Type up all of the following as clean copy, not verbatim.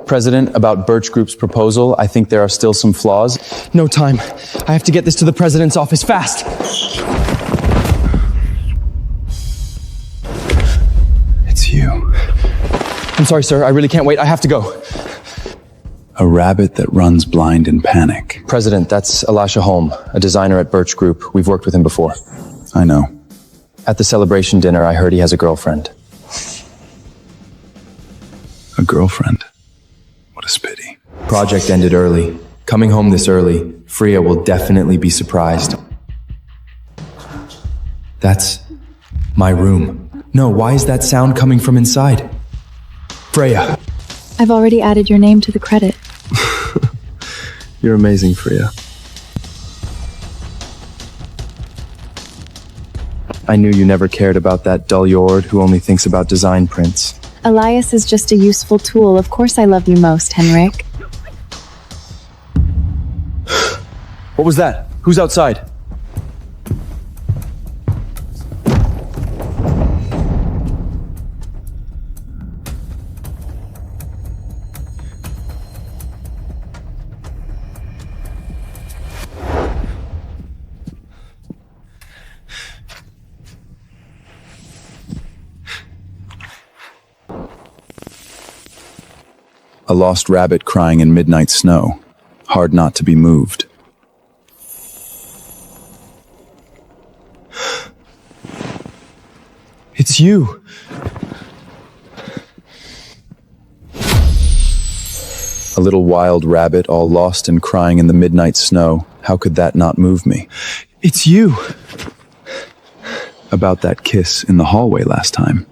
President, about Birch Group's proposal, I think there are still some flaws. No time. I have to get this to the president's office fast. It's you. I'm sorry, sir. I really can't wait. I have to go. A rabbit that runs blind in panic. President, that's Elisha Holm, a designer at Birch Group. We've worked with him before. I know. At the celebration dinner, I heard he has a girlfriend. A girlfriend? What a pity. Project ended early. Coming home this early, Freya will definitely be surprised. That's my room. No, why is that sound coming from inside? Freya. I've already added your name to the credit. You're amazing, Freya. I knew you never cared about that dull yord who only thinks about design prints. Elias is just a useful tool. Of course I love you most, Henrik. What was that? Who's outside? A lost rabbit crying in midnight snow. Hard not to be moved. It's you. A little wild rabbit all lost and crying in the midnight snow. How could that not move me? It's you. About that kiss in the hallway last time.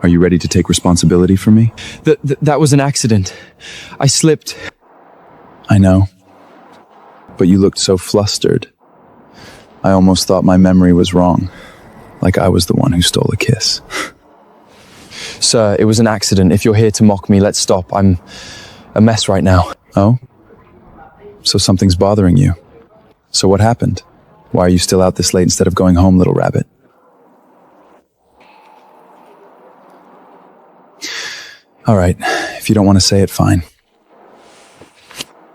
Are you ready to take responsibility for me? That was an accident. I slipped. I know. But you looked so flustered. I almost thought my memory was wrong. Like I was the one who stole a kiss. Sir, it was an accident. If you're here to mock me, let's stop. I'm a mess right now. Oh? So something's bothering you. So what happened? Why are you still out this late instead of going home, little rabbit? All right, if you don't want to say it, fine.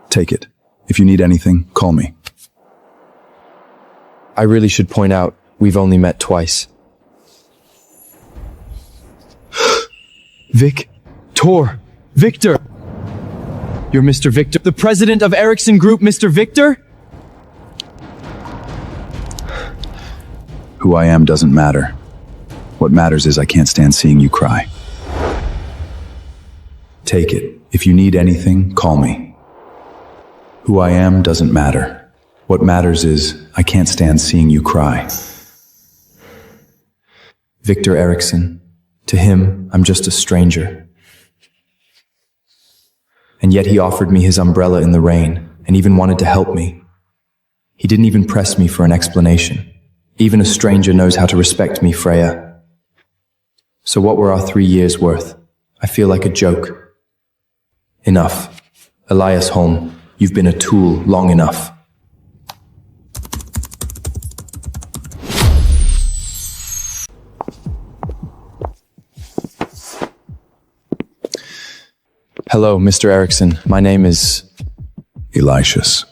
Take it. If you need anything, call me. I really should point out, we've only met twice. Victor! You're Mr. Victor, the president of Ericsson Group, Mr. Victor? Who I am doesn't matter. What matters is I can't stand seeing you cry. Take it. If you need anything, call me. Who I am doesn't matter. What matters is I can't stand seeing you cry. Victor Ericsson. To him, I'm just a stranger. And yet he offered me his umbrella in the rain and even wanted to help me. He didn't even press me for an explanation. Even a stranger knows how to respect me, Freya. So what were our 3 years worth? I feel like a joke. Enough. Elias Holm, you've been a tool long enough. Hello, Mr. Ericsson. My name is... Elicious.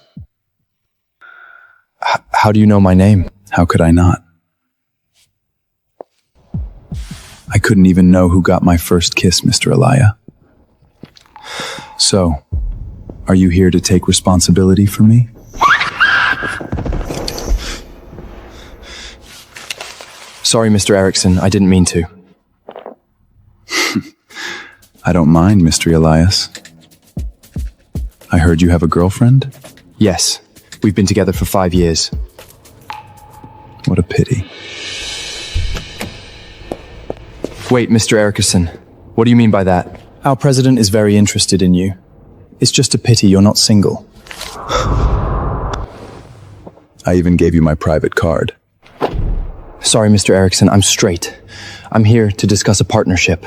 How do you know my name? How could I not? I couldn't even know who got my first kiss, Mr. Elia. So, are you here to take responsibility for me? Sorry, Mr. Ericsson. I didn't mean to. I don't mind, Mr. Elias. I heard you have a girlfriend? Yes. We've been together for 5 years. What a pity. Wait, Mr. Ericsson. What do you mean by that? Our president is very interested in you. It's just a pity you're not single. I even gave you my private card. Sorry, Mr. Ericsson. I'm straight. I'm here to discuss a partnership.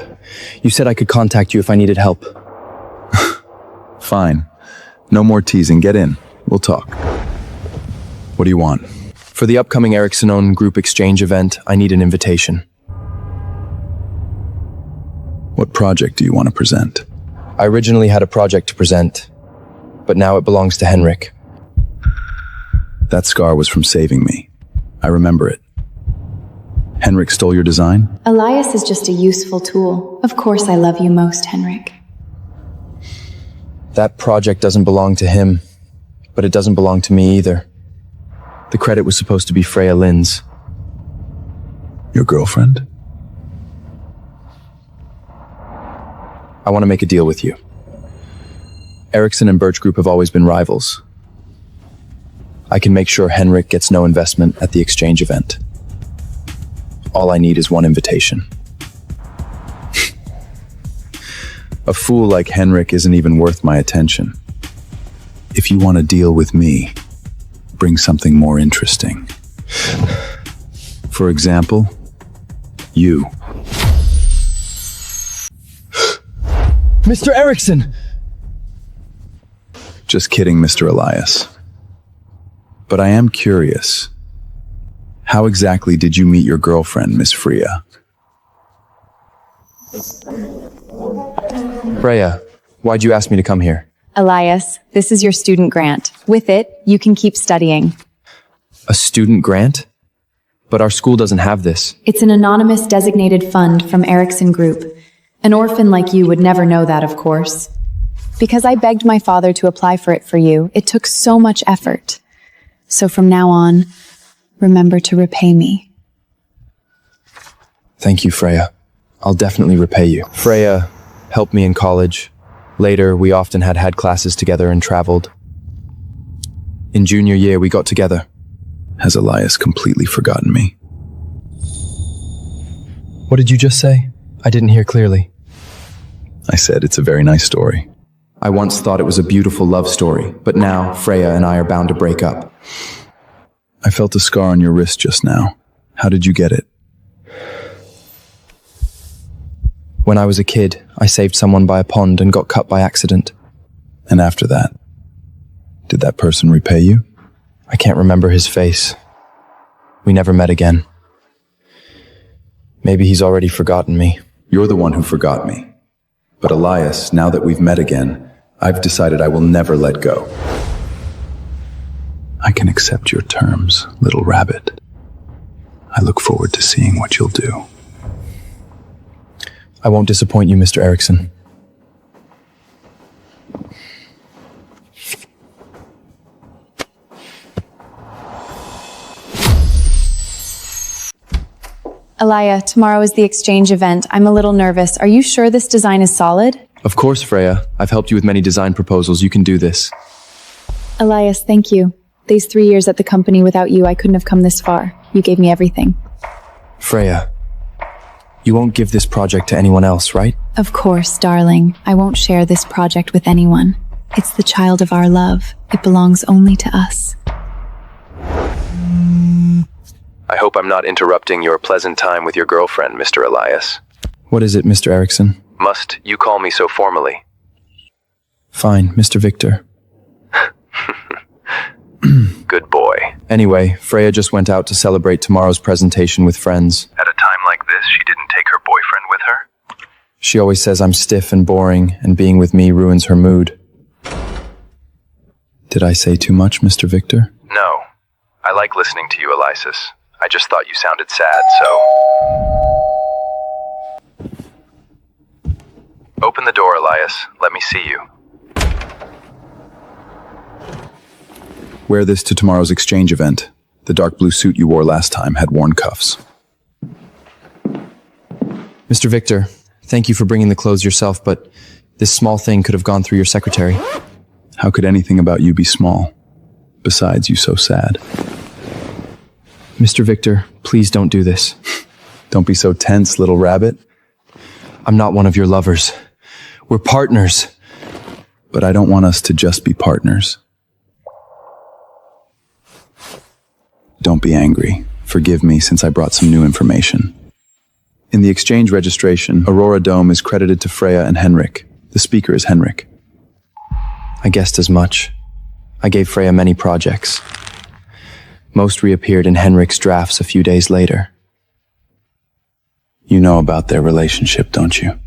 You said I could contact you if I needed help. Fine. No more teasing. Get in. We'll talk. What do you want? For the upcoming Ericsson-owned group exchange event, I need an invitation. What project do you want to present? I originally had a project to present, but now it belongs to Henrik. That scar was from saving me. I remember it. Henrik stole your design? Elias is just a useful tool. Of course I love you most, Henrik. That project doesn't belong to him, but it doesn't belong to me either. The credit was supposed to be Freya Lynn's. Your girlfriend? I want to make a deal with you. Ericsson and Birch Group have always been rivals. I can make sure Henrik gets no investment at the exchange event. All I need is one invitation. A fool like Henrik isn't even worth my attention. If you want to deal with me, bring something more interesting. For example, you. Mr. Erickson! Just kidding, Mr. Elias. But I am curious. How exactly did you meet your girlfriend, Miss Freya? Freya, why'd you ask me to come here? Elias, this is your student grant. With it, you can keep studying. A student grant? But our school doesn't have this. It's an anonymous designated fund from Ericsson Group. An orphan like you would never know that, of course. Because I begged my father to apply for it for you, it took so much effort. So from now on, remember to repay me. Thank you, Freya. I'll definitely repay you. Freya helped me in college. Later, we often had classes together and traveled. In junior year, we got together. Has Elias completely forgotten me? What did you just say? I didn't hear clearly. I said it's a very nice story. I once thought it was a beautiful love story, but now Freya and I are bound to break up. I felt a scar on your wrist just now. How did you get it? When I was a kid, I saved someone by a pond and got cut by accident. And after that, did that person repay you? I can't remember his face. We never met again. Maybe he's already forgotten me. You're the one who forgot me. But Elias, now that we've met again, I've decided I will never let go. I can accept your terms, little rabbit. I look forward to seeing what you'll do. I won't disappoint you, Mr. Erickson. Elia, tomorrow is the exchange event. I'm a little nervous. Are you sure this design is solid? Of course, Freya. I've helped you with many design proposals. You can do this. Elias, thank you. These 3 years at the company without you, I couldn't have come this far. You gave me everything. Freya, you won't give this project to anyone else, right? Of course, darling. I won't share this project with anyone. It's the child of our love. It belongs only to us. I hope I'm not interrupting your pleasant time with your girlfriend, Mr. Elias. What is it, Mr. Erickson? Must you call me so formally? Fine, Mr. Victor. Good boy. Anyway, Freya just went out to celebrate tomorrow's presentation with friends. At a time like this, she didn't take her boyfriend with her? She always says I'm stiff and boring, and being with me ruins her mood. Did I say too much, Mr. Victor? No. I like listening to you, Elias. I just thought you sounded sad, so... Open the door, Elias. Let me see you. Wear this to tomorrow's exchange event. The dark blue suit you wore last time had worn cuffs. Mr. Victor, thank you for bringing the clothes yourself, but this small thing could have gone through your secretary. How could anything about you be small? Besides, you so sad. Mr. Victor, please don't do this. Don't be so tense, little rabbit. I'm not one of your lovers. We're partners. But I don't want us to just be partners. Don't be angry. Forgive me since I brought some new information. In the exchange registration, Aurora Dome is credited to Freya and Henrik. The speaker is Henrik. I guessed as much. I gave Freya many projects. Most reappeared in Henrik's drafts a few days later. You know about their relationship, don't you?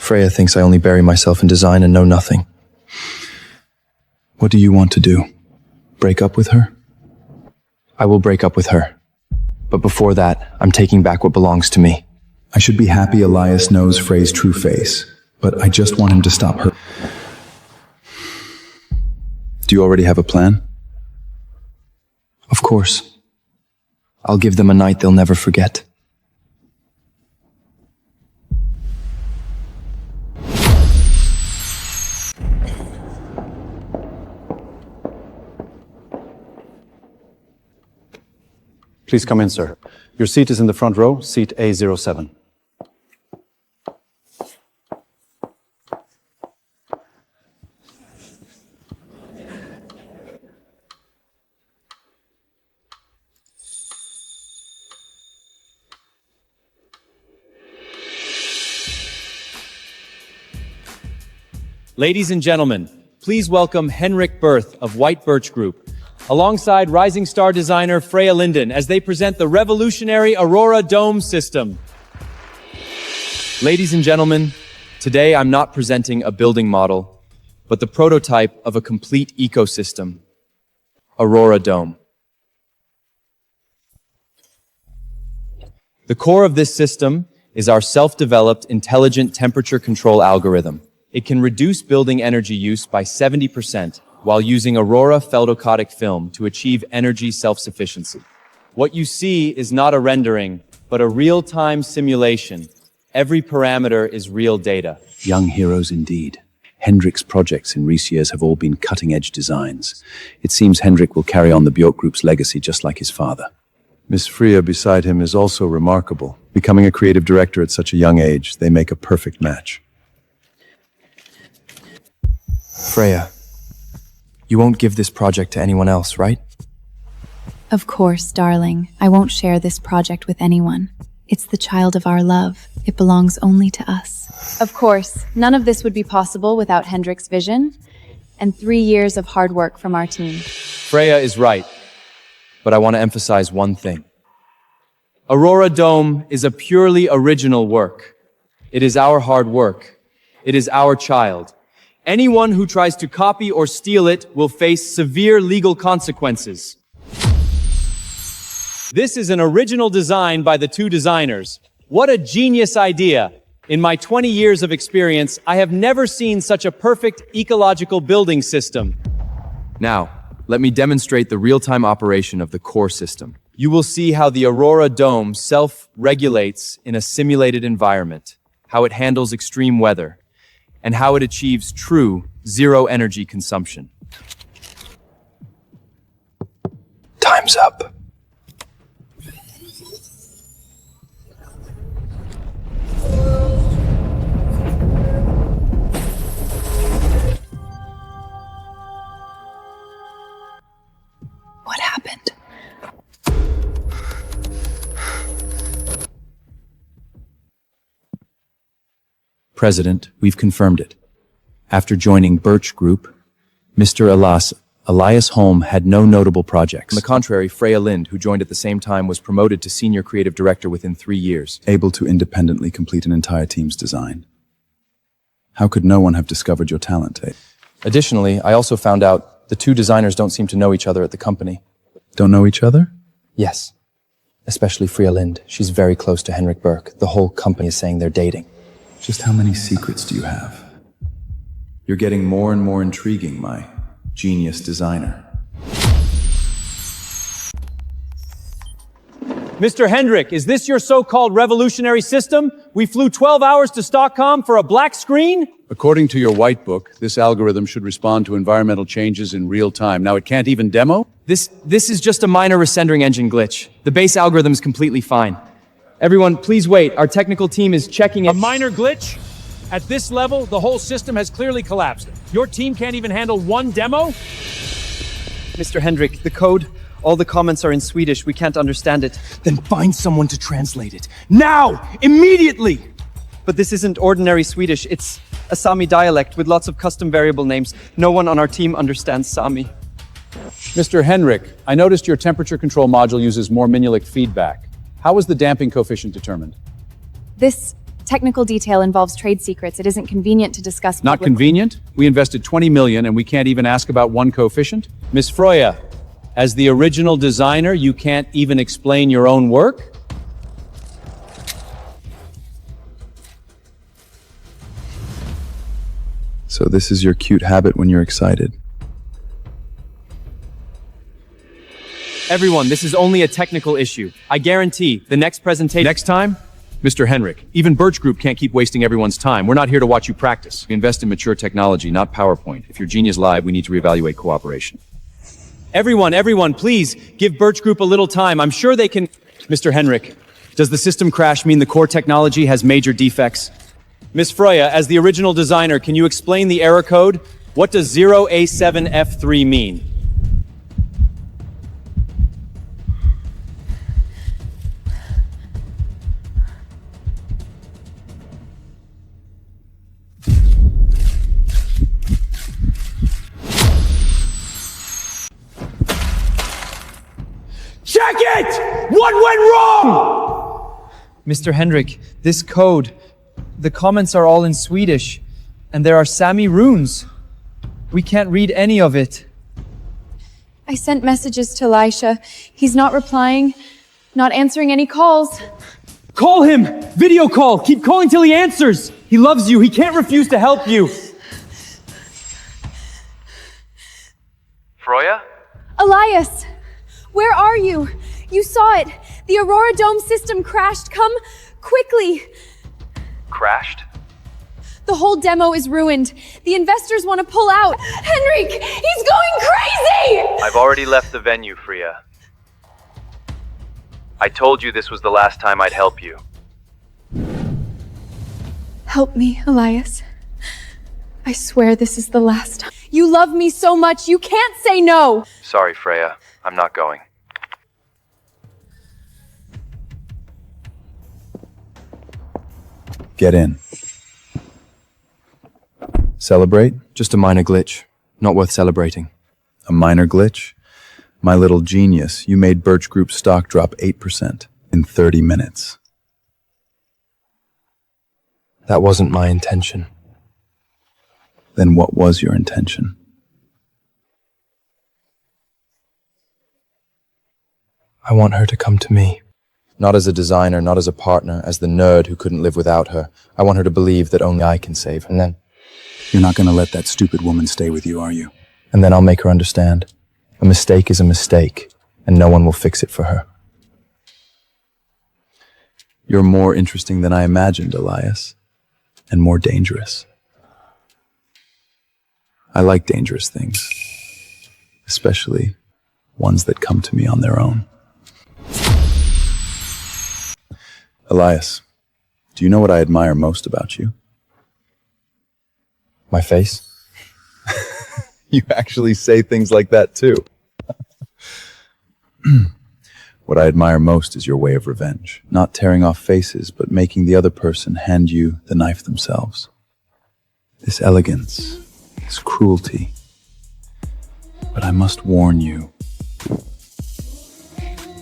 Freya thinks I only bury myself in design and know nothing. What do you want to do? Break up with her? I will break up with her. But before that, I'm taking back what belongs to me. I should be happy Elias knows Frey's true face, but I just want him to stop her. Do you already have a plan? Of course. I'll give them a night they'll never forget. Please come in, sir. Your seat is in the front row, seat A07. Ladies and gentlemen, please welcome Henrik Berth of White Birch Group, alongside rising star designer Freya Linden as they present the revolutionary Aurora Dome system. Ladies and gentlemen, today I'm not presenting a building model, but the prototype of a complete ecosystem, Aurora Dome. The core of this system is our self-developed intelligent temperature control algorithm. It can reduce building energy use by 70% while using Aurora feldocotic film to achieve energy self-sufficiency. What you see is not a rendering, but a real-time simulation. Every parameter is real data. Young heroes indeed. Hendrik's projects in recent years have all been cutting-edge designs. It seems Hendrik will carry on the Bjork Group's legacy just like his father. Miss Freya beside him is also remarkable. Becoming a creative director at such a young age, they make a perfect match. Freya, you won't give this project to anyone else, right? Of course, darling. I won't share this project with anyone. It's the child of our love. It belongs only to us. Of course, none of this would be possible without Hendrik's vision and 3 years of hard work from our team. Freya is right, but I want to emphasize one thing. Aurora Dome is a purely original work. It is our hard work. It is our child. Anyone who tries to copy or steal it will face severe legal consequences. This is an original design by the two designers. What a genius idea! In my 20 years of experience, I have never seen such a perfect ecological building system. Now, let me demonstrate the real-time operation of the core system. You will see how the Aurora Dome self-regulates in a simulated environment, how it handles extreme weather, and how it achieves true zero energy consumption. Time's up. What happened? President, we've confirmed it. After joining Birch Group, Mr. Elias Holm had no notable projects. On the contrary, Freya Lind, who joined at the same time, was promoted to senior creative director within 3 years. Able to independently complete an entire team's design. How could no one have discovered your talent, eh? Additionally, I also found out the two designers don't seem to know each other at the company. Don't know each other? Yes. Especially Freya Lind. She's very close to Henrik Berk. The whole company is saying they're dating. Just how many secrets do you have? You're getting more and more intriguing, my genius designer. Mr. Hendrik, is this your so-called revolutionary system? We flew 12 hours to Stockholm for a black screen? According to your white book, this algorithm should respond to environmental changes in real time. Now, it can't even demo? This is just a minor resendering engine glitch. The base algorithm is completely fine. Everyone, please wait. Our technical team is checking it. A minor glitch? At this level, the whole system has clearly collapsed. Your team can't even handle one demo? Mr. Hendrik, the code, all the comments are in Swedish. We can't understand it. Then find someone to translate it. Now! Immediately! But this isn't ordinary Swedish. It's a Sami dialect with lots of custom variable names. No one on our team understands Sami. Mr. Henrik, I noticed your temperature control module uses more Minulik feedback. How was the damping coefficient determined? This Technical detail involves trade secrets. It isn't convenient to discuss Not publicly. convenient? We invested 20 million and we can't even ask about one coefficient? Miss Freya, as the original designer, you can't even explain your own work? So this is your cute habit when you're excited. Everyone, this is only a technical issue. I guarantee the next presentation... Next time? Mr. Henrik, even Birch Group can't keep wasting everyone's time. We're not here to watch you practice. We invest in mature technology, not PowerPoint. If your genius lied, we need to reevaluate cooperation. Everyone, please, give Birch Group a little time. I'm sure they can... Mr. Henrik, does the system crash mean the core technology has major defects? Miss Freya, as the original designer, can you explain the error code? What does 0A7F3 mean? Check it! What went wrong? Mr. Henrik, this code, the comments are all in Swedish, and there are Sami runes. We can't read any of it. I sent messages to Elisha. He's not replying, not answering any calls. Call him! Video call! Keep calling till he answers! He loves you. He can't refuse to help you. Freya? Elias! Where are you? You saw it. The Aurora Dome system crashed. Come quickly. Crashed? The whole demo is ruined. The investors want to pull out. Henrik, he's going crazy! I've already left the venue, Freya. I told you this was the last time I'd help you. Help me, Elias. I swear this is the last time. You love me so much, you can't say no! Sorry, Freya. I'm not going. Get in. Celebrate? Just a minor glitch. Not worth celebrating. A minor glitch? My little genius, you made Birch Group stock drop 8% in 30 minutes. That wasn't my intention. Then what was your intention? I want her to come to me. Not as a designer, not as a partner, as the nerd who couldn't live without her. I want her to believe that only I can save her. You're not going to let that stupid woman stay with you, are you? And then I'll make her understand. A mistake is a mistake, and no one will fix it for her. You're more interesting than I imagined, Elias. And more dangerous. I like dangerous things. Especially ones that come to me on their own. Elias, do you know what I admire most about you? My face? You actually say things like that too. What I admire most is your way of revenge. Not tearing off faces, but making the other person hand you the knife themselves. This elegance, this cruelty. But I must warn you.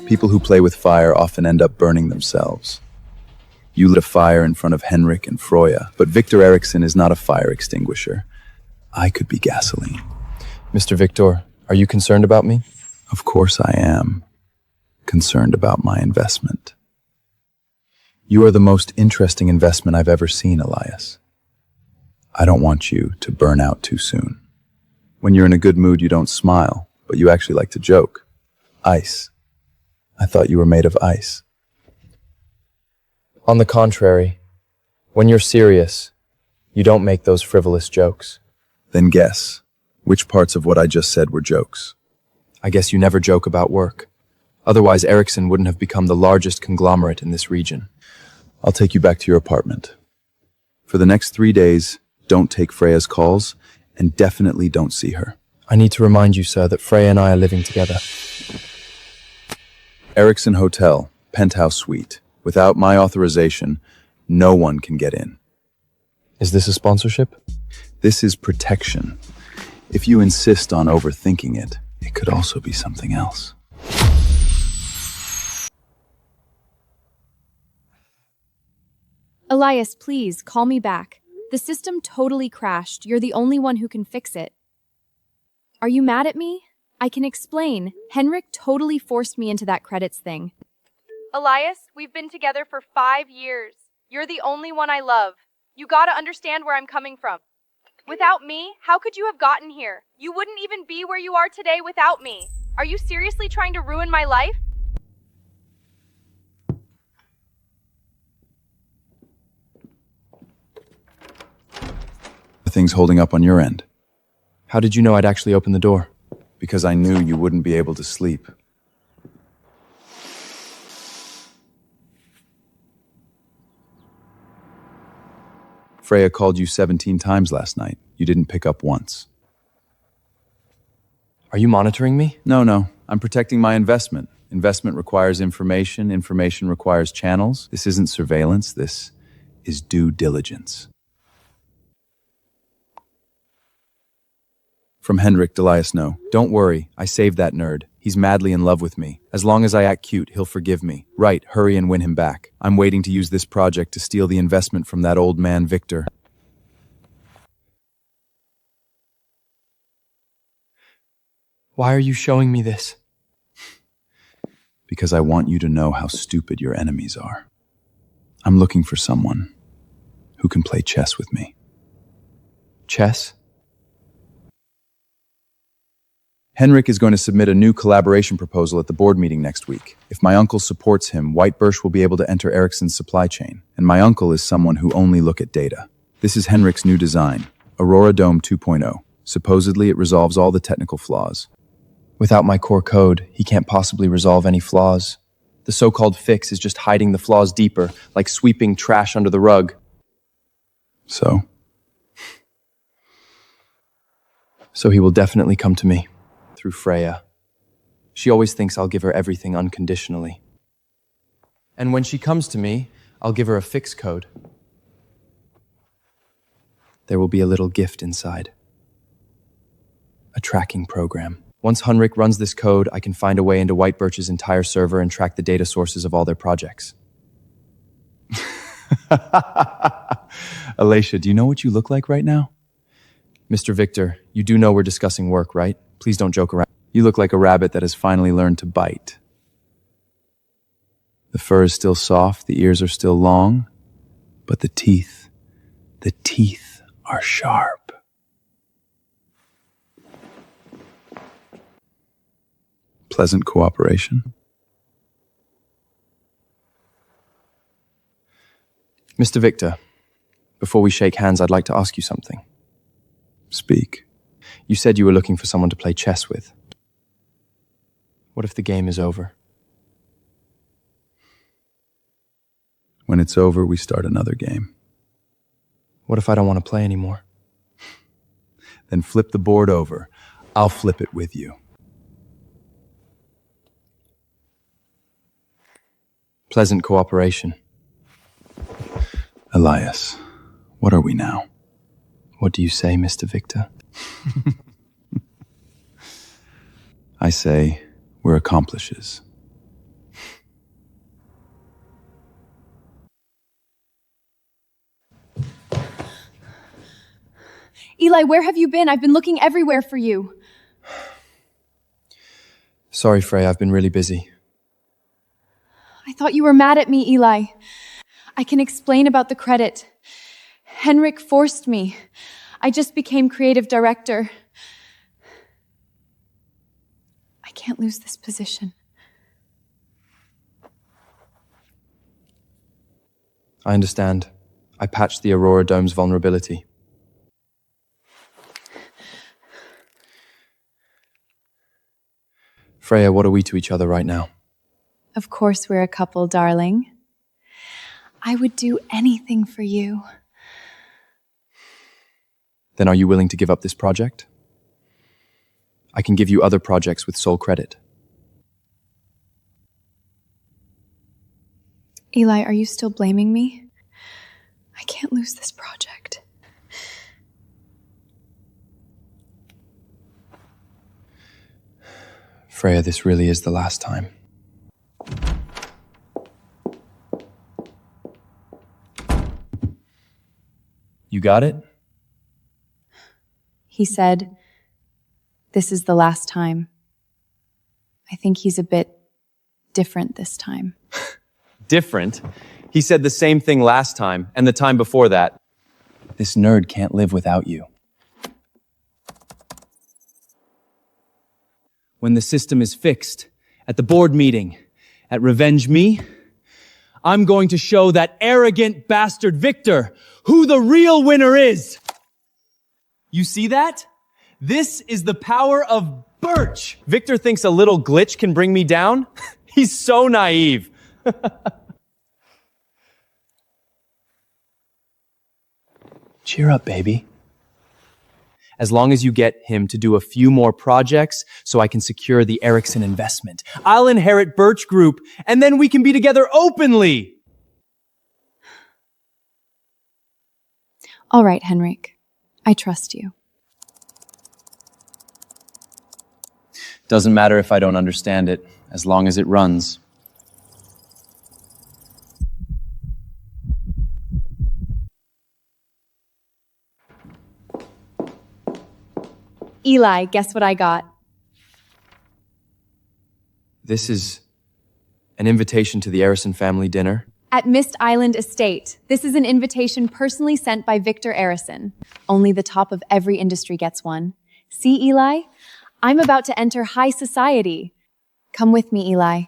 People who play with fire often end up burning themselves. You lit a fire in front of Henrik and Freya, but Victor Eriksson is not a fire extinguisher. I could be gasoline. Mr. Victor, are you concerned about me? Of course I am. Concerned about my investment. You are the most interesting investment I've ever seen, Elias. I don't want you to burn out too soon. When you're in a good mood, you don't smile, but you actually like to joke. Ice. I thought you were made of ice. On the contrary, when you're serious, you don't make those frivolous jokes. Then guess, which parts of what I just said were jokes? I guess you never joke about work. Otherwise, Ericsson wouldn't have become the largest conglomerate in this region. I'll take you back to your apartment. For the next 3 days, don't take Freya's calls, and definitely don't see her. I need to remind you, sir, that Freya and I are living together. Ericsson Hotel, penthouse suite. Without my authorization, no one can get in. Is this a sponsorship? This is protection. If you insist on overthinking it, it could also be something else. Elias, please, call me back. The system totally crashed. You're the only one who can fix it. Are you mad at me? I can explain. Henrik totally forced me into that credits thing. Elias, we've been together for 5 years. You're the only one I love. You gotta understand where I'm coming from. Without me, how could you have gotten here? You wouldn't even be where you are today without me. Are you seriously trying to ruin my life? Things holding up on your end. How did you know I'd actually open the door? Because I knew you wouldn't be able to sleep. Freya called you 17 times last night. You didn't pick up once. Are you monitoring me? No. I'm protecting my investment. Investment requires information. Information requires channels. This isn't surveillance. This is due diligence. From Henrik Delias, no. Don't worry, I saved that nerd. He's madly in love with me. As long as I act cute, he'll forgive me. Right, hurry and win him back. I'm waiting to use this project to steal the investment from that old man, Victor. Why are you showing me this? Because I want you to know how stupid your enemies are. I'm looking for someone who can play chess with me. Chess? Henrik is going to submit a new collaboration proposal at the board meeting next week. If my uncle supports him, White Birch will be able to enter Ericsson's supply chain. And my uncle is someone who only look at data. This is Henrik's new design, Aurora Dome 2.0. Supposedly, it resolves all the technical flaws. Without my core code, he can't possibly resolve any flaws. The so-called fix is just hiding the flaws deeper, like sweeping trash under the rug. So he will definitely come to me. Through Freya. She always thinks I'll give her everything unconditionally. And when she comes to me, I'll give her a fix code. There will be a little gift inside. A tracking program. Once Henrik runs this code, I can find a way into White Birch's entire server and track the data sources of all their projects. Alicia, do you know what you look like right now? Mr. Victor, you do know we're discussing work, right? Please don't joke around. You look like a rabbit that has finally learned to bite. The fur is still soft, the ears are still long, but the teeth are sharp. Pleasant cooperation. Mr. Victor, before we shake hands, I'd like to ask you something. Speak. You said you were looking for someone to play chess with. What if the game is over? When it's over, we start another game. What if I don't want to play anymore? Then flip the board over. I'll flip it with you. Pleasant cooperation. Elias, what are we now? What do you say, Mr. Victor? I say we're accomplices. Eli, where have you been? I've been looking everywhere for you. Sorry, Frey, I've been really busy. I thought you were mad at me, Eli. I can explain about the credit. Henrik forced me. I just became creative director. I can't lose this position. I understand. I patched the Aurora Dome's vulnerability. Freya, what are we to each other right now? Of course we're a couple, darling. I would do anything for you. Then are you willing to give up this project? I can give you other projects with sole credit. Eli, are you still blaming me? I can't lose this project. Freya, this really is the last time. You got it? He said, "This is the last time." I think he's a bit different this time. Different? He said the same thing last time, and the time before that. This nerd can't live without you. When the system is fixed, at the board meeting, at Revenge Me, I'm going to show that arrogant bastard Victor who the real winner is! You see that? This is the power of Birch! Victor thinks a little glitch can bring me down? He's so naive. Cheer up, baby. As long as you get him to do a few more projects so I can secure the Ericsson investment, I'll inherit Birch Group, and then we can be together openly! All right, Henrik. I trust you. Doesn't matter if I don't understand it, as long as it runs. Eli, guess what I got? This is an invitation to the Arison family dinner. At Mist Island Estate. This is an invitation personally sent by Victor Arison. Only the top of every industry gets one. See, Eli? I'm about to enter high society. Come with me, Eli.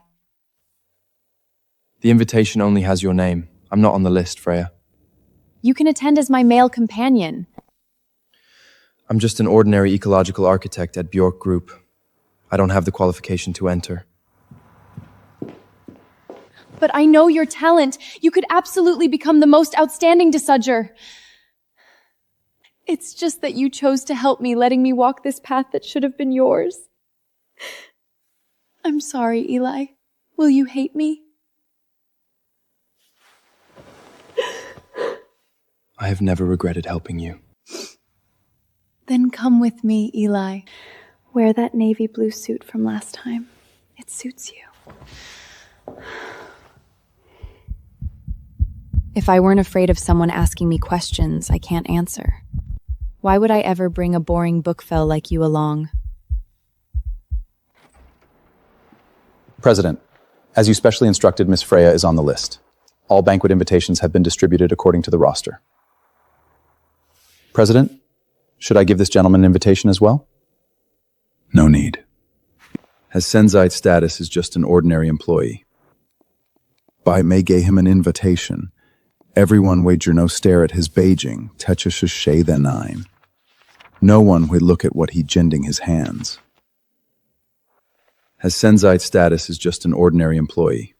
The invitation only has your name. I'm not on the list, Freya. You can attend as my male companion. I'm just an ordinary ecological architect at Bjork Group. I don't have the qualification to enter. But I know your talent. You could absolutely become the most outstanding Desudger. It's just that you chose to help me, letting me walk this path that should have been yours. I'm sorry, Eli. Will you hate me? I have never regretted helping you. Then come with me, Eli. Wear that navy blue suit from last time. It suits you. If I weren't afraid of someone asking me questions I can't answer, why would I ever bring a boring bookfell like you along? President, as you specially instructed, Miss Freya is on the list. All banquet invitations have been distributed according to the roster. President, should I give this gentleman an invitation as well? No need. As Senzite status is just an ordinary employee. By May gave him an invitation. Everyone wager no stare at his Beijing, Techa Shay the Nine. No one would look at what he jinding his hands. As Senzite status is just an ordinary employee.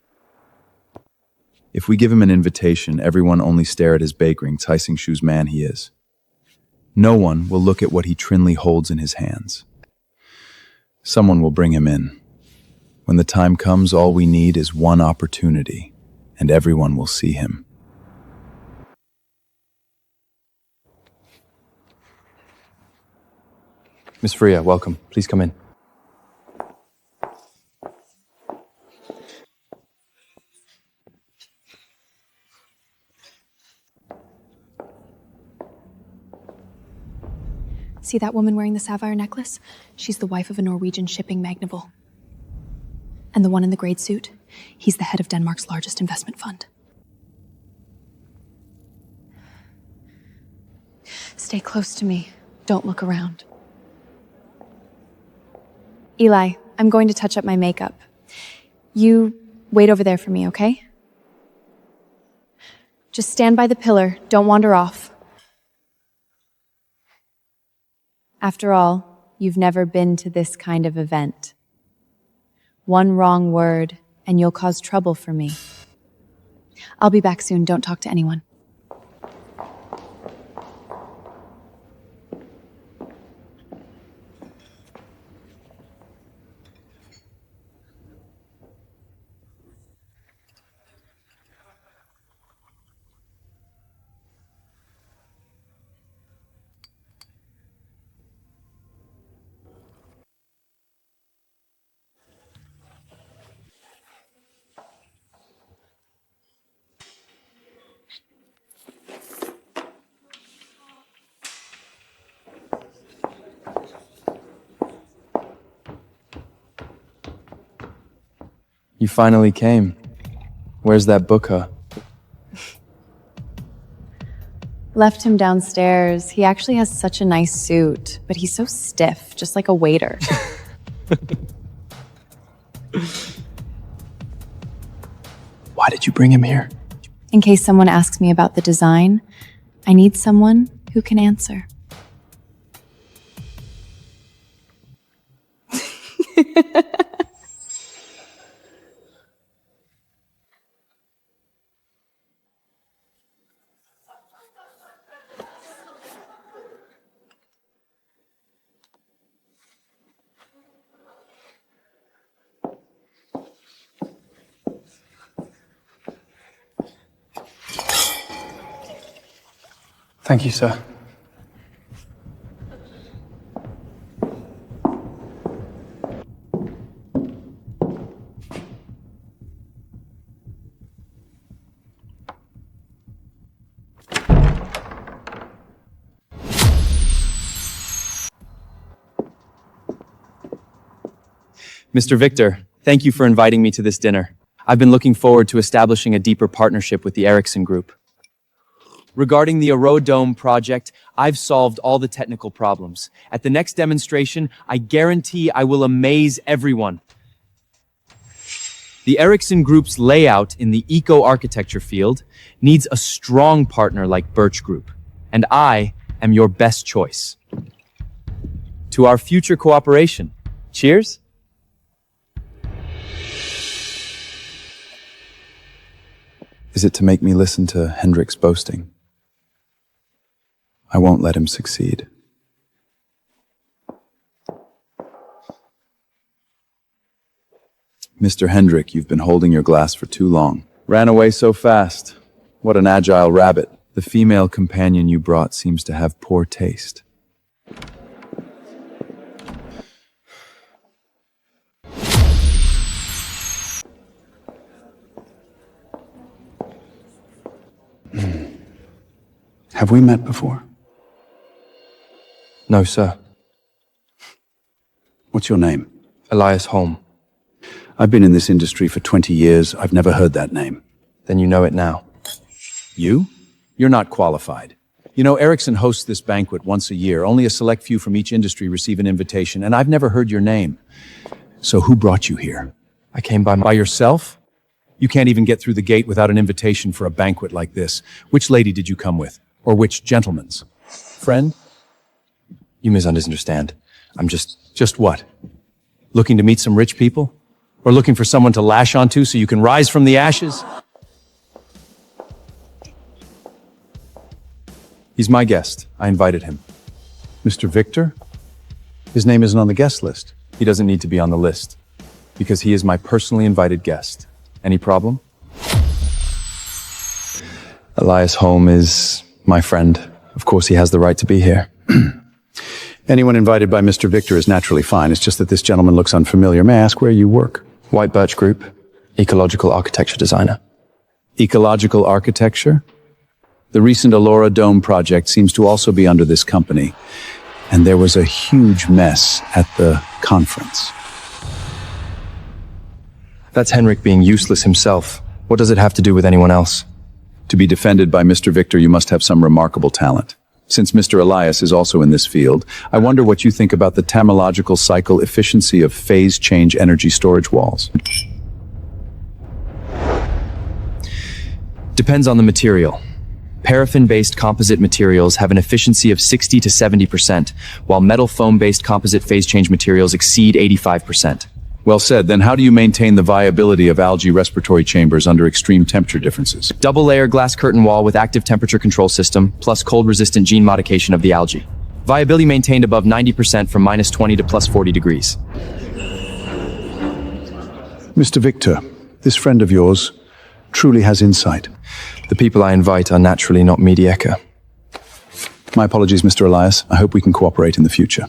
If we give him an invitation, everyone only stare at his bakering, Taising Shu's man he is. No one will look at what he trinly holds in his hands. Someone will bring him in. When the time comes, all we need is one opportunity, and everyone will see him. Miss Freya, welcome. Please come in. See that woman wearing the sapphire necklace? She's the wife of a Norwegian shipping magnate. And the one in the grade suit? He's the head of Denmark's largest investment fund. Stay close to me. Don't look around. Eli, I'm going to touch up my makeup. You wait over there for me, okay? Just stand by the pillar. Don't wander off. After all, you've never been to this kind of event. One wrong word, and you'll cause trouble for me. I'll be back soon. Don't talk to anyone. You finally came. Where's that booker? Left him downstairs. He actually has such a nice suit, but he's so stiff, just like a waiter. Why did you bring him here? In case someone asks me about the design, I need someone who can answer. Thank you, sir. Mr. Victor, thank you for inviting me to this dinner. I've been looking forward to establishing a deeper partnership with the Ericsson Group. Regarding the Aerodome project, I've solved all the technical problems. At the next demonstration, I guarantee I will amaze everyone. The Ericsson Group's layout in the eco-architecture field needs a strong partner like Birch Group, and I am your best choice. To our future cooperation. Cheers. Is it to make me listen to Hendrik's boasting? I won't let him succeed. Mr. Hendrik, you've been holding your glass for too long. Ran away so fast. What an agile rabbit. The female companion you brought seems to have poor taste. Have we met before? No, sir. What's your name? Elias Holm. I've been in this industry for 20 years. I've never heard that name. Then you know it now. You? You're not qualified. You know, Ericsson hosts this banquet once a year. Only a select few from each industry receive an invitation, and I've never heard your name. So who brought you here? I came By yourself? You can't even get through the gate without an invitation for a banquet like this. Which lady did you come with? Or which gentleman's? Friend? You misunderstand. I'm Just what? Looking to meet some rich people? Or looking for someone to lash onto so you can rise from the ashes? He's my guest. I invited him. Mr. Victor? His name isn't on the guest list. He doesn't need to be on the list, because he is my personally invited guest. Any problem? Elias Holm is my friend. Of course, he has the right to be here. Anyone invited by Mr. Victor is naturally fine. It's just that this gentleman looks unfamiliar. May I ask where you work? White Birch Group, ecological architecture designer. Ecological architecture? The recent Aerodome project seems to also be under this company. And there was a huge mess at the conference. That's Henrik being useless himself. What does it have to do with anyone else? To be defended by Mr. Victor, you must have some remarkable talent. Since Mr. Elias is also in this field, I wonder what you think about the tamological cycle efficiency of phase change energy storage walls. Depends on the material. Paraffin-based composite materials have an efficiency of 60 to 70%, while metal foam-based composite phase change materials exceed 85%. Well said. Then how do you maintain the viability of algae respiratory chambers under extreme temperature differences? Double-layer glass curtain wall with active temperature control system, plus cold-resistant gene modification of the algae. Viability maintained above 90% from -20 to +40 degrees. Mr. Victor, this friend of yours truly has insight. The people I invite are naturally not mediocre. My apologies, Mr. Elias. I hope we can cooperate in the future.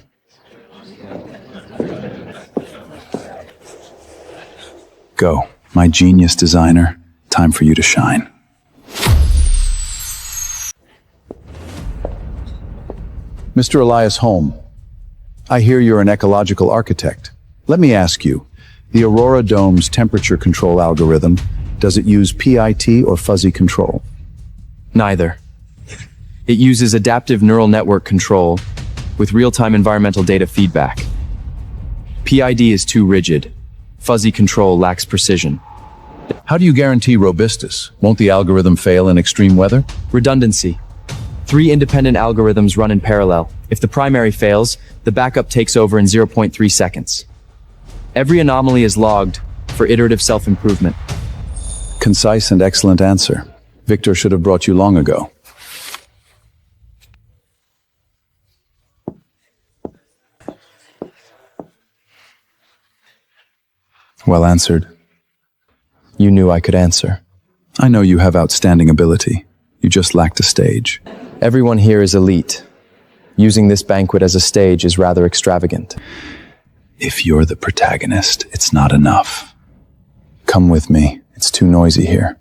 Go, my genius designer. Time for you to shine. Mr. Elias Holm, I hear you're an ecological architect. Let me ask you, The Aurora Dome's temperature control algorithm, does it use PIT or fuzzy control? Neither. It uses adaptive neural network control with real-time environmental data feedback. PID is too rigid. Fuzzy control lacks precision. How do you guarantee robustus? Won't the algorithm fail in extreme weather? Redundancy. 3 independent algorithms run in parallel. If the primary fails, the backup takes over in 0.3 seconds. Every anomaly is logged for iterative self-improvement. Concise and excellent answer. Victor should have brought you long ago. Well answered. You knew I could answer. I know you have outstanding ability. You just lacked a stage. Everyone here is elite. Using this banquet as a stage is rather extravagant. If you're the protagonist, it's not enough. Come with me. It's too noisy here.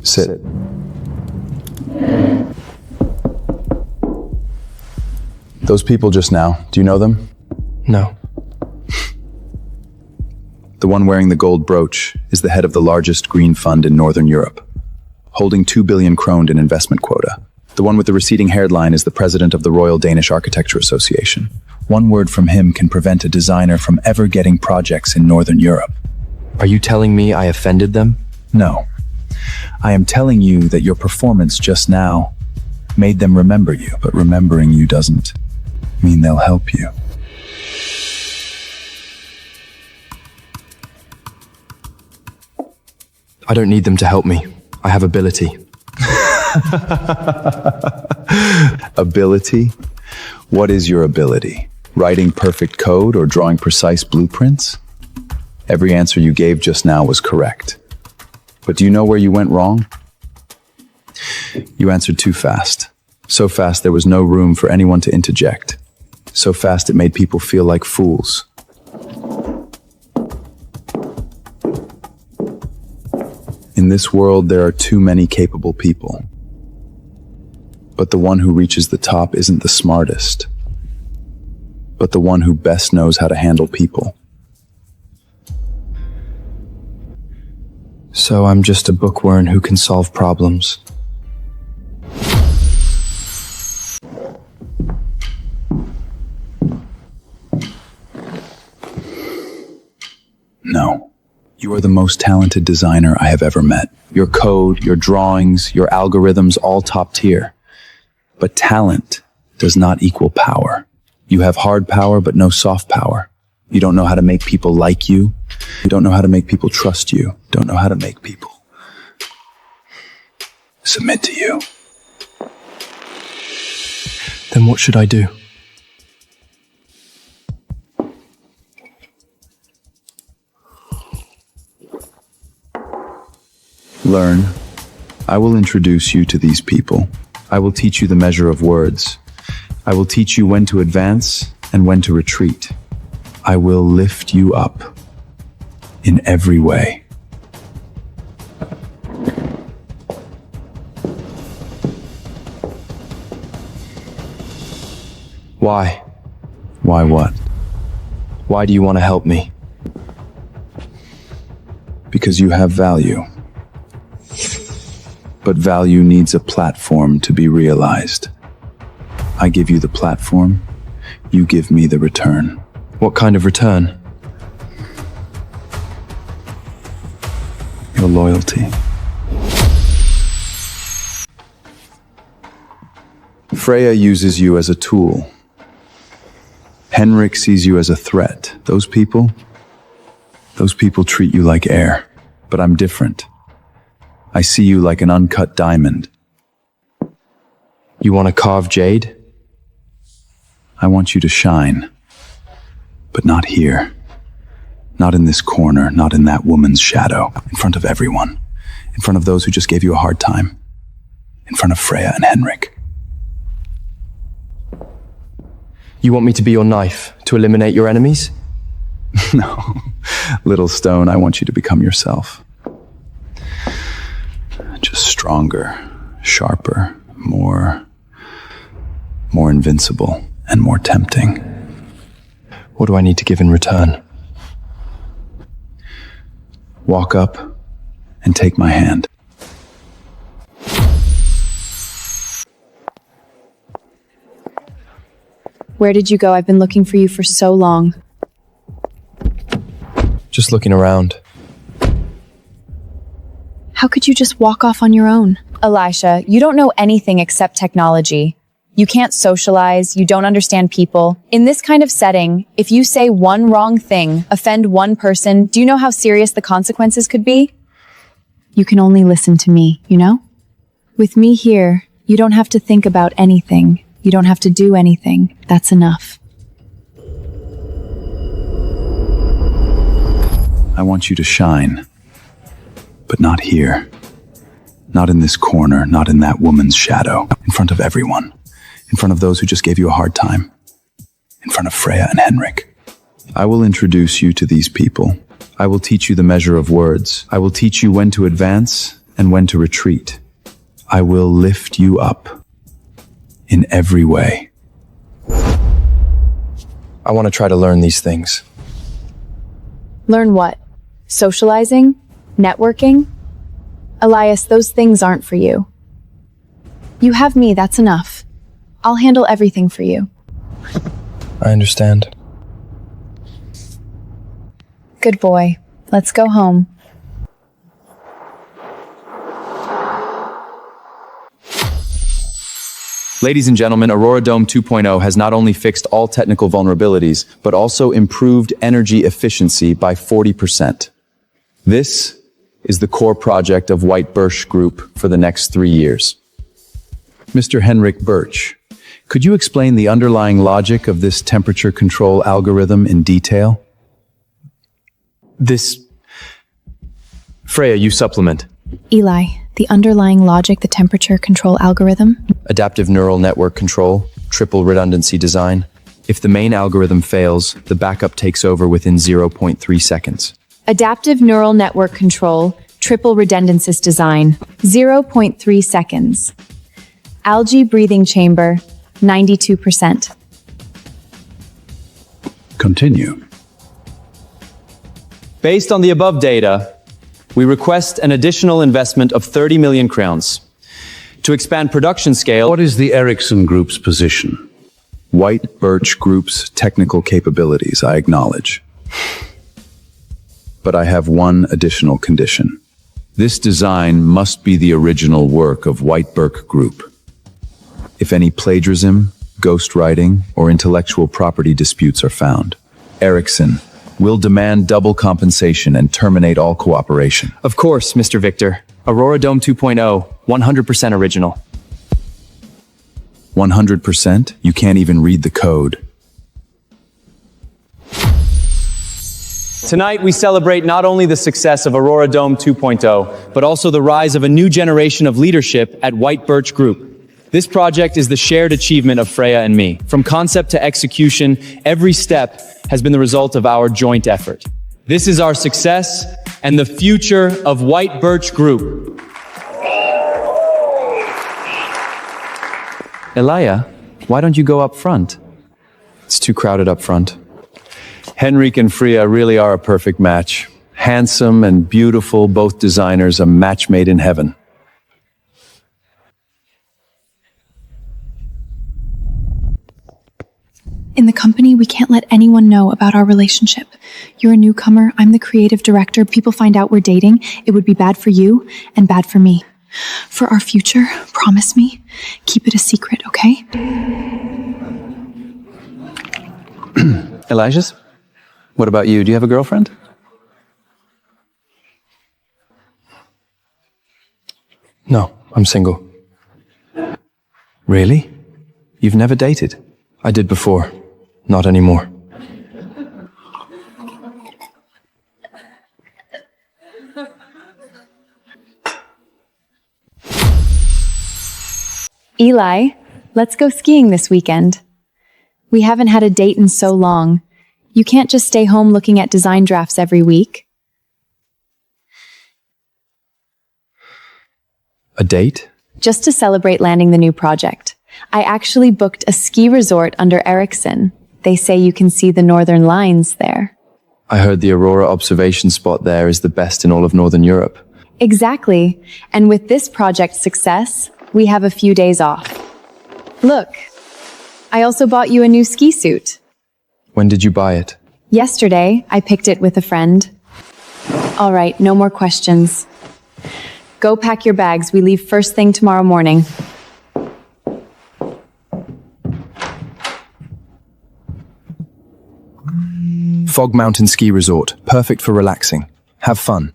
Sit. Those people just now, do you know them? No. The one wearing the gold brooch is the head of the largest green fund in Northern Europe, holding 2 billion kroned in investment quota. The one with the receding hairline is the president of the Royal Danish Architecture Association. One word from him can prevent a designer from ever getting projects in Northern Europe. Are you telling me I offended them? No. I am telling you that your performance just now made them remember you, but remembering you doesn't mean they'll help you. I don't need them to help me. I have ability. Ability? What is your ability? Writing perfect code or drawing precise blueprints? Every answer you gave just now was correct. But do you know where you went wrong? You answered too fast. So fast there was no room for anyone to interject. So fast it made people feel like fools. In this world, there are too many capable people. But the one who reaches the top isn't the smartest, but the one who best knows how to handle people. So I'm just a bookworm who can solve problems. No. You are the most talented designer I have ever met. Your code, your drawings, your algorithms, all top tier. But talent does not equal power. You have hard power, but no soft power. You don't know how to make people like you. You don't know how to make people trust you. Don't know how to make people submit to you. Then what should I do? Learn. I will introduce you to these people. I will teach you the measure of words. I will teach you when to advance and when to retreat. I will lift you up in every way. Why? Why what? Why do you want to help me? Because you have value. But value needs a platform to be realized. I give you the platform, you give me the return. What kind of return? Your loyalty. Freya uses you as a tool. Henrik sees you as a threat. Those people treat you like air. But I'm different. I see you like an uncut diamond. You want to carve jade? I want you to shine. But not here. Not in this corner, not in that woman's shadow. In front of everyone. In front of those who just gave you a hard time. In front of Freya and Henrik. You want me to be your knife, to eliminate your enemies? No. Little stone, I want you to become yourself. stronger, sharper, more invincible, and more tempting. What do I need to give in return? Walk up and take my hand. Where did you go? I've been looking for you for so long. Just looking around. How could you just walk off on your own? Elisha, you don't know anything except technology. You can't socialize, you don't understand people. In this kind of setting, if you say one wrong thing, offend one person, do you know how serious the consequences could be? You can only listen to me, you know? With me here, you don't have to think about anything. You don't have to do anything. That's enough. I want you to shine. But not here. Not in this corner, not in that woman's shadow. In front of everyone. In front of those who just gave you a hard time. In front of Freya and Henrik. I will introduce you to these people. I will teach you the measure of words. I will teach you when to advance and when to retreat. I will lift you up. In every way. I want to try to learn these things. Learn what? Socializing? Networking? Elias, those things aren't for you. You have me, that's enough. I'll handle everything for you. I understand. Good boy. Let's go home. Ladies and gentlemen, Aurora Dome 2.0 has not only fixed all technical vulnerabilities, but also improved energy efficiency by 40%. This is the core project of White Birch Group for the next 3 years. Mr. Henrik Birch, could you explain the underlying logic of this temperature control algorithm in detail? Freya, you supplement. Eli, the underlying logic, the temperature control algorithm? Adaptive neural network control, triple redundancy design. If the main algorithm fails, the backup takes over within 0.3 seconds. Adaptive neural network control, triple redundancy design, 0.3 seconds. Algae breathing chamber, 92%. Continue. Based on the above data, we request an additional investment of 30 million crowns. To expand production scale... What is the Ericsson Group's position? White Birch Group's technical capabilities, I acknowledge. But I have one additional condition. This design must be the original work of White Birch Group. If any plagiarism, ghostwriting, or intellectual property disputes are found, Ericsson will demand double compensation and terminate all cooperation. Of course, Mr. Victor. Aurora Dome 2.0, 100% original. 100%? You can't even read the code. Tonight, we celebrate not only the success of Aurora Dome 2.0, but also the rise of a new generation of leadership at White Birch Group. This project is the shared achievement of Freya and me. From concept to execution, every step has been the result of our joint effort. This is our success and the future of White Birch Group. Elia, why don't you go up front? It's too crowded up front. Henrik and Freya really are a perfect match. Handsome and beautiful, both designers, a match made in heaven. In the company, we can't let anyone know about our relationship. You're a newcomer, I'm the creative director. People find out we're dating, it would be bad for you and bad for me. For our future, promise me, keep it a secret, okay? Elijah's? What about you? Do you have a girlfriend? No, I'm single. Really? You've never dated? I did before. Not anymore. Eli, let's go skiing this weekend. We haven't had a date in so long. You can't just stay home looking at design drafts every week. A date? Just to celebrate landing the new project. I actually booked a ski resort under Ericsson. They say you can see the northern lights there. I heard the Aurora observation spot there is the best in all of Northern Europe. Exactly. And with this project's success, we have a few days off. Look, I also bought you a new ski suit. When did you buy it? Yesterday, I picked it with a friend. All right, no more questions. Go pack your bags. We leave first thing tomorrow morning. Fog Mountain Ski Resort. Perfect for relaxing. Have fun.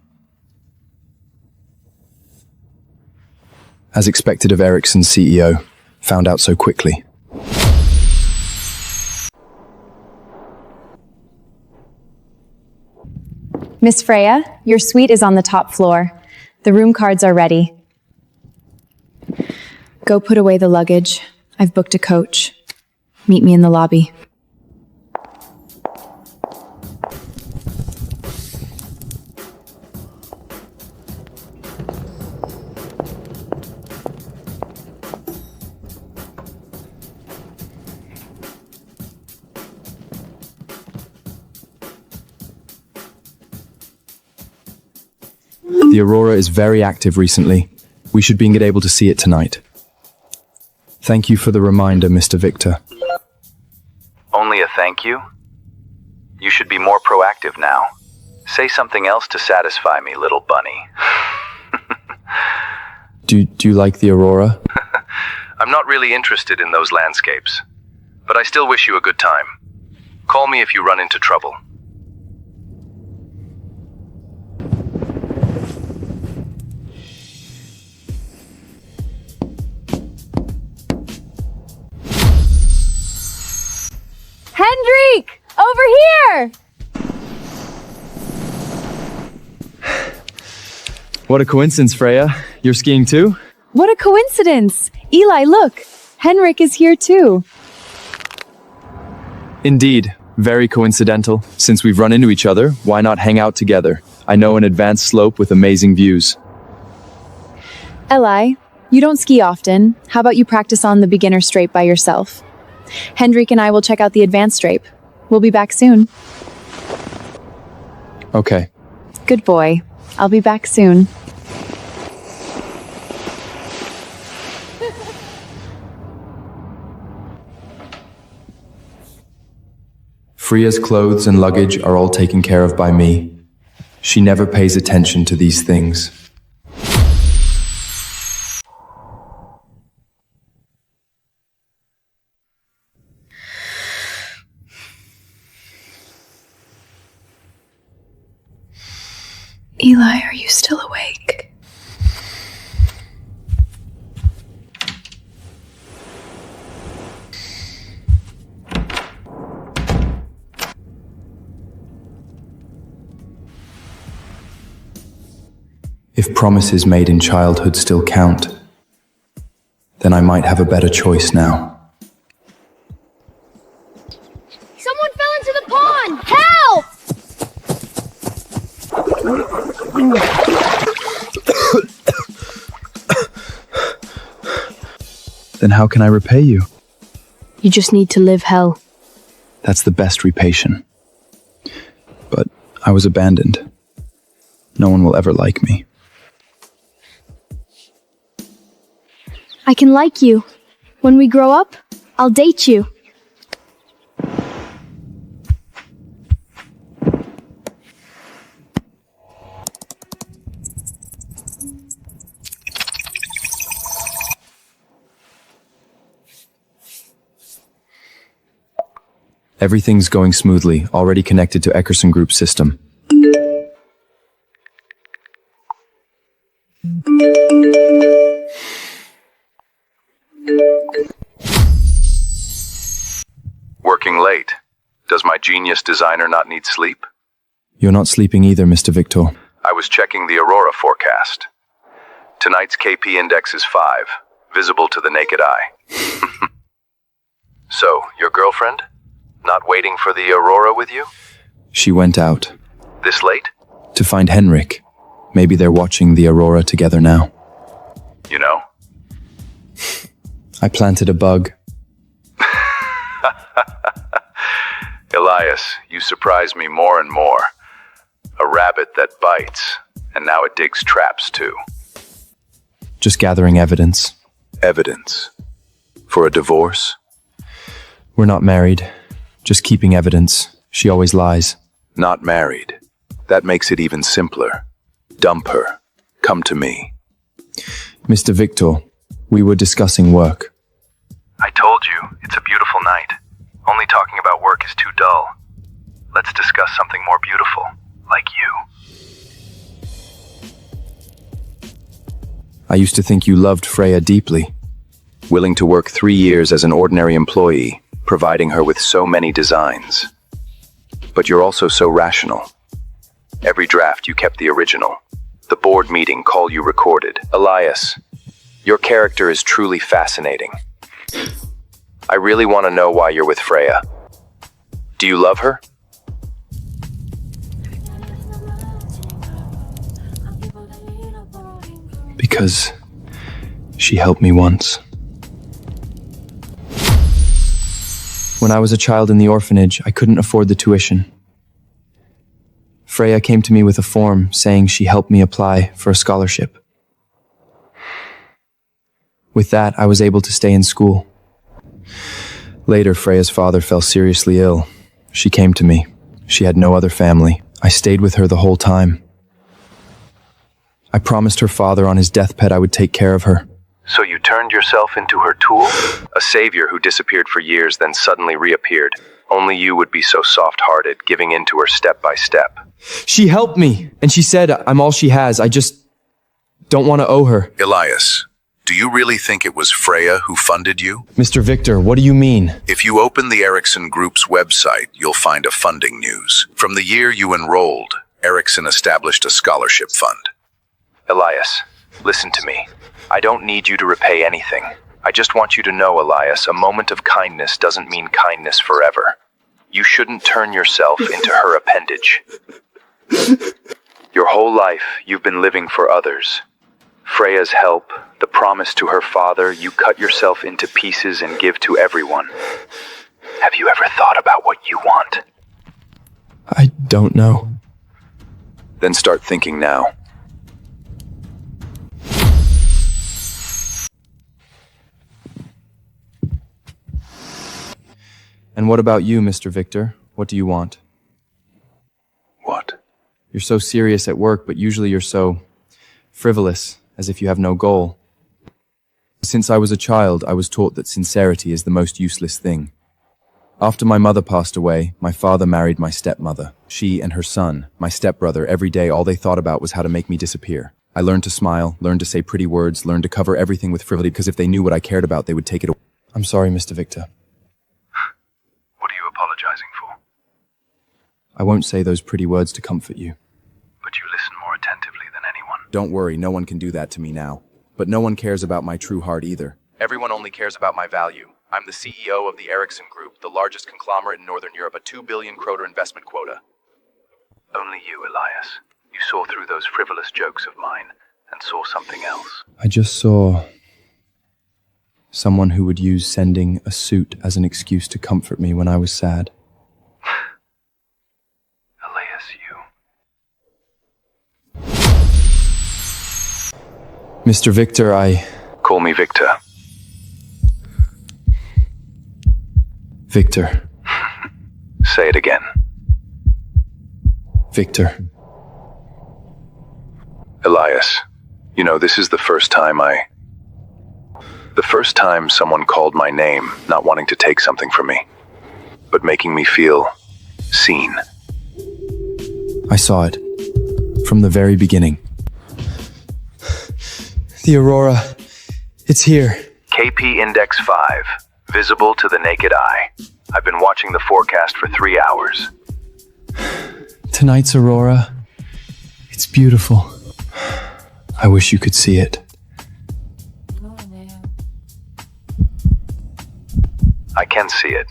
As expected of Ericsson's CEO, found out so quickly. Miss Freya, your suite is on the top floor. The room cards are ready. Go put away the luggage. I've booked a coach. Meet me in the lobby. The Aurora is very active recently. We should be able to see it tonight. Thank you for the reminder, Mr. Victor. Only a thank you? You should be more proactive now. Say something else to satisfy me, little bunny. Do you like the Aurora? I'm not really interested in those landscapes, but I still wish you a good time. Call me if you run into trouble. Hendrik! Over here! What a coincidence, Freya. You're skiing too? What a coincidence! Eli, look! Henrik is here too. Indeed. Very coincidental. Since we've run into each other, why not hang out together? I know an advanced slope with amazing views. Eli, you don't ski often. How about you practice on the beginner straight by yourself? Hendrik and I will check out the advanced drape. We'll be back soon. Okay. Good boy. I'll be back soon. Freya's clothes and luggage are all taken care of by me. She never pays attention to these things. Eli, are you still awake? If promises made in childhood still count, then I might have a better choice now. Someone fell into the pond! Help! Then how can I repay you? You just need to live hell. That's the best repation. But I was abandoned. No one will ever like me. I can like you. When we grow up, I'll date you. Everything's going smoothly, already connected to Eckerson Group system. Working late. Does my genius designer not need sleep? You're not sleeping either, Mr. Victor. I was checking the Aurora forecast. Tonight's KP index is 5, visible to the naked eye. So, your girlfriend? Not waiting for the Aurora with you? She went out. This late? To find Henrik. Maybe they're watching the Aurora together now. You know? I planted a bug. Elias, you surprise me more and more. A rabbit that bites, and now it digs traps too. Just gathering evidence. Evidence? For a divorce? We're not married. Just keeping evidence. She always lies. Not married. That makes it even simpler. Dump her. Come to me. Mr. Victor, we were discussing work. I told you, it's a beautiful night. Only talking about work is too dull. Let's discuss something more beautiful, like you. I used to think you loved Freya deeply. Willing to work 3 years as an ordinary employee, providing her with so many designs. But you're also so rational. Every draft you kept the original. The board meeting call you recorded. Elias, your character is truly fascinating. I really want to know why you're with Freya. Do you love her? Because she helped me once. When I was a child in the orphanage, I couldn't afford the tuition. Freya came to me with a form saying she helped me apply for a scholarship. With that, I was able to stay in school. Later, Freya's father fell seriously ill. She came to me. She had no other family. I stayed with her the whole time. I promised her father on his deathbed I would take care of her. So you turned yourself into her tool? A savior who disappeared for years, then suddenly reappeared. Only you would be so soft-hearted, giving in to her step by step. She helped me, and she said I'm all she has. I just don't want to owe her. Elias, do you really think it was Freya who funded you? Mr. Victor, what do you mean? If you open the Ericsson Group's website, you'll find a funding news. From the year you enrolled, Ericsson established a scholarship fund. Elias, listen to me. I don't need you to repay anything. I just want you to know, Elias, a moment of kindness doesn't mean kindness forever. You shouldn't turn yourself into her appendage. Your whole life, you've been living for others. Freya's help, the promise to her father, you cut yourself into pieces and give to everyone. Have you ever thought about what you want? I don't know. Then start thinking now. And what about you, Mr. Victor? What do you want? What? You're so serious at work, but usually you're so frivolous, as if you have no goal. Since I was a child, I was taught that sincerity is the most useless thing. After my mother passed away, my father married my stepmother. She and her son, my stepbrother, every day all they thought about was how to make me disappear. I learned to smile, learned to say pretty words, learned to cover everything with frivolity, because if they knew what I cared about, they would take it away. I'm sorry, Mr. Victor. What are you apologizing for? I won't say those pretty words to comfort you. But you listen more attentively than anyone. Don't worry, no one can do that to me now. But no one cares about my true heart either. Everyone only cares about my value. I'm the CEO of the Ericsson Group, the largest conglomerate in Northern Europe, a 2 billion kroner investment quota. Only you, Elias. You saw through those frivolous jokes of mine and saw something else. I just saw someone who would use sending a suit as an excuse to comfort me when I was sad. Elias, you. Mr. Victor, Call me Victor. Victor. Say it again. Victor. Elias, you know, this is the first time someone called my name, not wanting to take something from me, but making me feel seen. I saw it from the very beginning. The Aurora, it's here. KP Index 5, visible to the naked eye. I've been watching the forecast for 3 hours. Tonight's Aurora, it's beautiful. I wish you could see it. I can see it,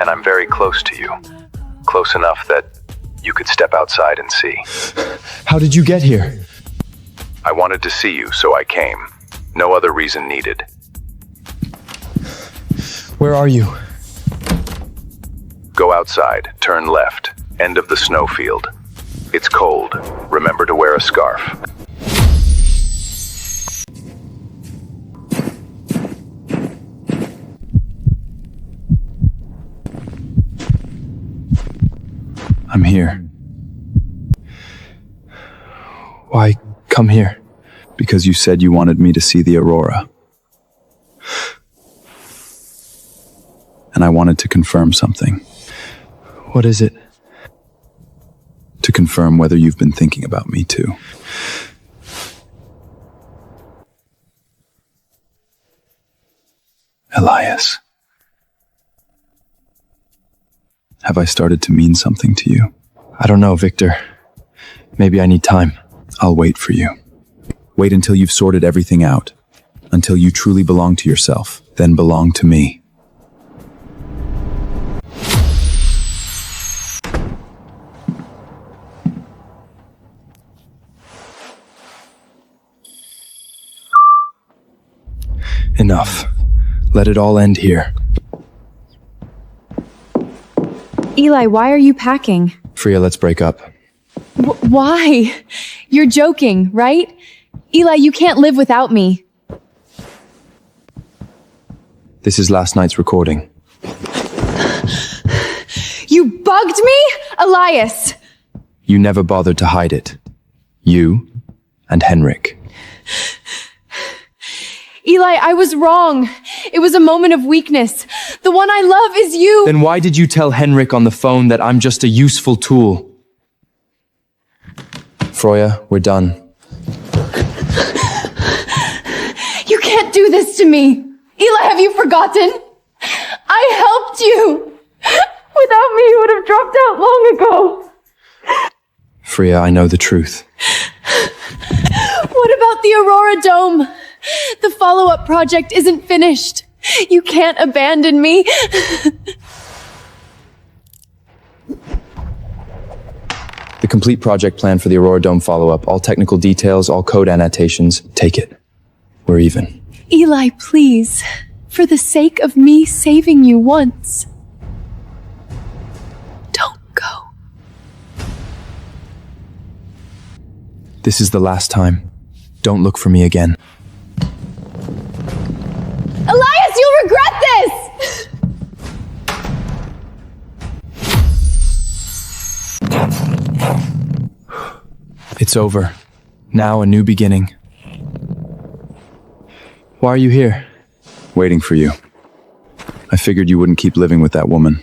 and I'm very close to you. Close enough that you could step outside and see. How did you get here? I wanted to see you, so I came. No other reason needed. Where are you? Go outside, turn left, end of the snowfield. It's cold. Remember to wear a scarf. I'm here. Why come here? Because you said you wanted me to see the aurora. And I wanted to confirm something. What is it? To confirm whether you've been thinking about me too. Elias. Have I started to mean something to you? I don't know, Victor. Maybe I need time. I'll wait for you. Wait until you've sorted everything out. Until you truly belong to yourself, then belong to me. Enough. Let it all end here. Eli, why are you packing? Freya, let's break up. Why? You're joking, right? Eli, you can't live without me. This is last night's recording. You bugged me? Elias! You never bothered to hide it. You and Henrik. Eli, I was wrong. It was a moment of weakness. The one I love is you. Then why did you tell Henrik on the phone that I'm just a useful tool? Freya, we're done. You can't do this to me. Eli, have you forgotten? I helped you. Without me, you would have dropped out long ago. Freya, I know the truth. What about the Aurora Dome? The follow-up project isn't finished. You can't abandon me. The complete project plan for the Aurora Dome follow-up, all technical details, all code annotations. Take it. We're even. Eli, please. For the sake of me saving you once. Don't go. This is the last time. Don't look for me again. Elias, you'll regret this! It's over. Now a new beginning. Why are you here? Waiting for you. I figured you wouldn't keep living with that woman.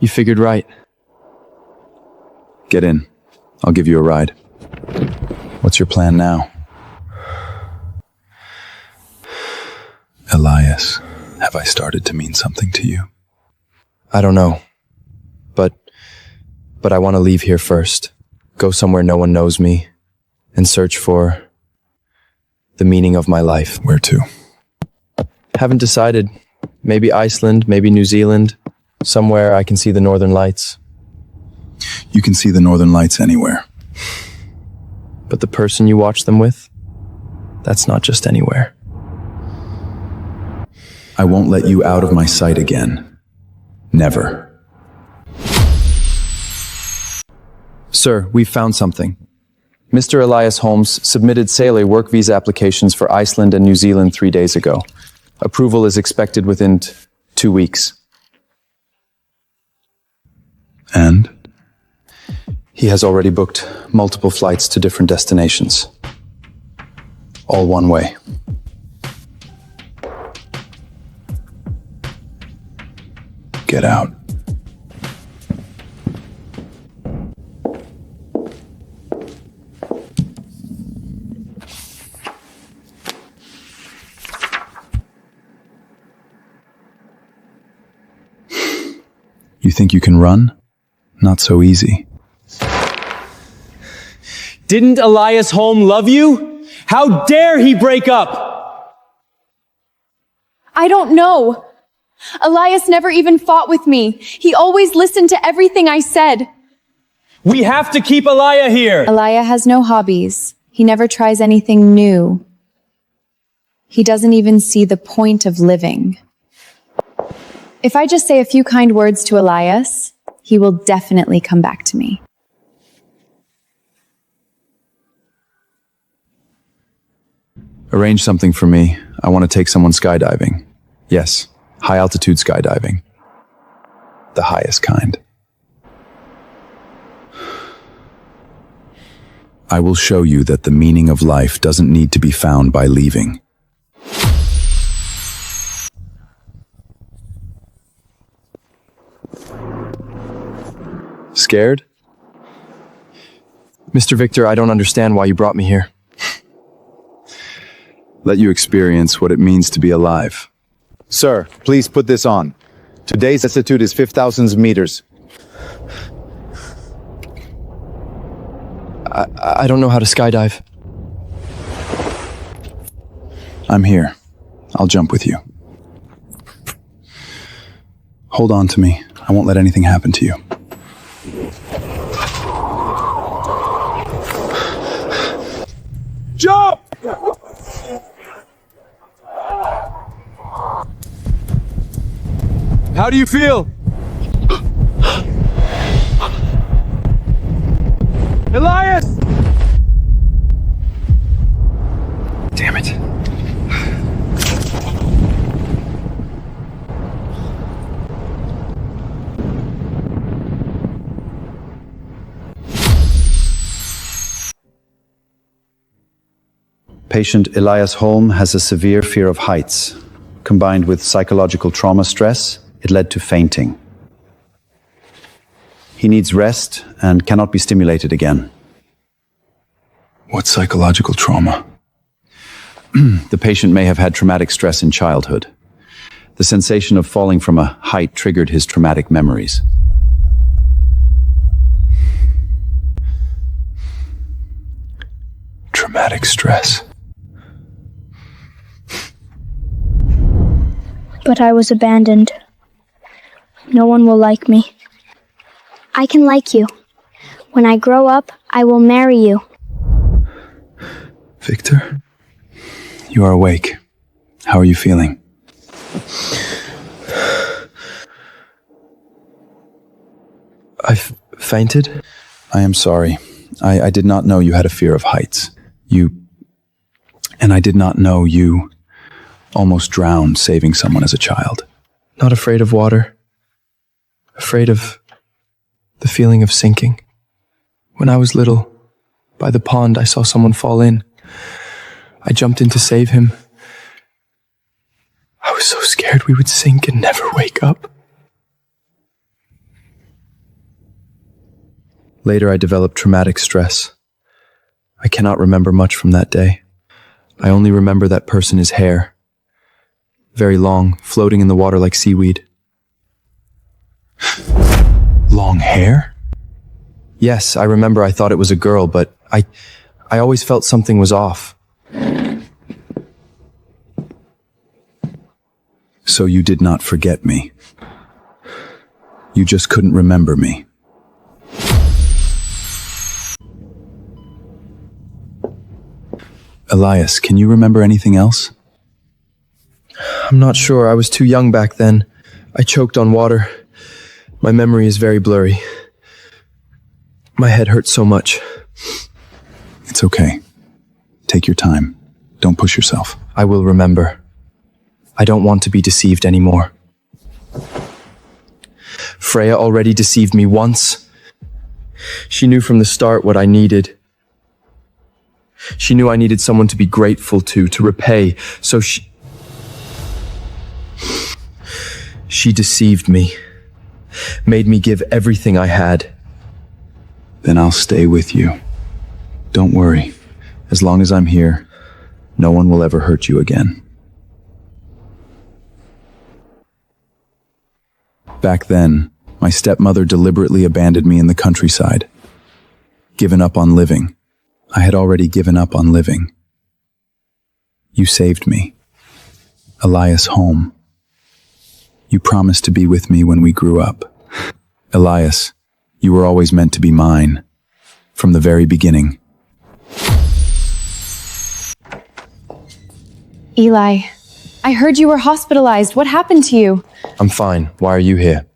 You figured right. Get in. I'll give you a ride. What's your plan now? Elias, have I started to mean something to you? I don't know. But I want to leave here first. Go somewhere no one knows me. And search for the meaning of my life. Where to? Haven't decided. Maybe Iceland, maybe New Zealand. Somewhere I can see the northern lights. You can see the northern lights anywhere. But the person you watch them with? That's not just anywhere. I won't let you out of my sight again. Never. Sir, we've found something. Mr. Elias Holmes submitted sailor work visa applications for Iceland and New Zealand 3 days ago. Approval is expected within 2 weeks. And? He has already booked multiple flights to different destinations. All one way. Get out. You think you can run? Not so easy. Didn't Elias Holm love you? How dare he break up? I don't know. Elias never even fought with me. He always listened to everything I said. We have to keep Elia here. Elia has no hobbies. He never tries anything new. He doesn't even see the point of living. If I just say a few kind words to Elias, he will definitely come back to me. Arrange something for me. I want to take someone skydiving. Yes, high-altitude skydiving. The highest kind. I will show you that the meaning of life doesn't need to be found by leaving. Scared? Mr. Victor, I don't understand why you brought me here. Let you experience what it means to be alive. Sir, please put this on. Today's altitude is 5,000 meters. I don't know how to skydive. I'm here. I'll jump with you. Hold on to me. I won't let anything happen to you. Jump! How do you feel? Elias! Damn it. Patient Elias Holm has a severe fear of heights. Combined with psychological trauma stress, it led to fainting. He needs rest and cannot be stimulated again. What psychological trauma? The patient may have had traumatic stress in childhood. The sensation of falling from a height triggered his traumatic memories. Traumatic stress. But I was abandoned. No one will like me. I can like you. When I grow up, I will marry you. Victor, you are awake. How are you feeling? I've fainted? I am sorry. I did not know you had a fear of heights. And I did not know you almost drowned saving someone as a child. Not afraid of water. Afraid of the feeling of sinking. When I was little, by the pond, I saw someone fall in. I jumped in to save him. I was so scared we would sink and never wake up. Later, I developed traumatic stress. I cannot remember much from that day. I only remember that person's hair. Very long, floating in the water like seaweed. Long hair? Yes, I remember I thought it was a girl, but I always felt something was off. So you did not forget me. You just couldn't remember me. Elias, can you remember anything else? I'm not sure. I was too young back then. I choked on water. My memory is very blurry. My head hurts so much. It's okay. Take your time. Don't push yourself. I will remember. I don't want to be deceived anymore. Freya already deceived me once. She knew from the start what I needed. She knew I needed someone to be grateful to repay, so she deceived me, made me give everything I had. Then I'll stay with you. Don't worry. As long as I'm here, no one will ever hurt you again. Back then, my stepmother deliberately abandoned me in the countryside. Given up on living. I had already given up on living. You saved me. Elias Holm. You promised to be with me when we grew up. Elias, you were always meant to be mine. From the very beginning. Eli, I heard you were hospitalized. What happened to you? I'm fine. Why are you here?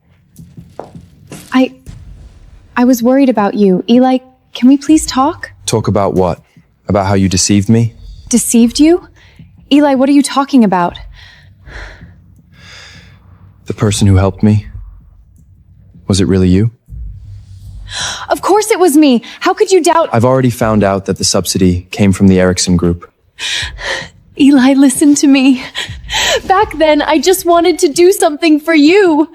I was worried about you. Eli, can we please talk? Talk about what? About how you deceived me? Deceived you? Eli, what are you talking about? The person who helped me? Was it really you? Of course it was me. How could you doubt? I've already found out that the subsidy came from the Erickson Group. Eli, listen to me. Back then, I just wanted to do something for you.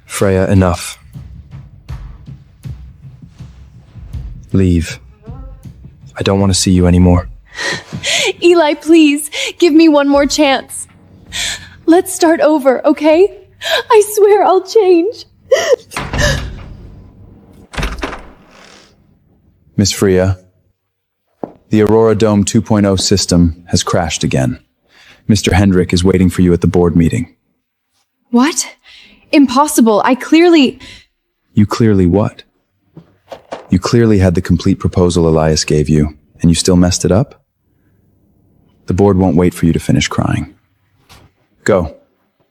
Freya, enough. Leave. I don't want to see you anymore. Eli, please, give me one more chance. Let's start over, okay? I swear I'll change. Miss Freya, the Aurora Dome 2.0 system has crashed again. Mr. Hendrick is waiting for you at the board meeting. What? Impossible. You clearly what? You clearly had the complete proposal Elias gave you, and you still messed it up? The board won't wait for you to finish crying. Go.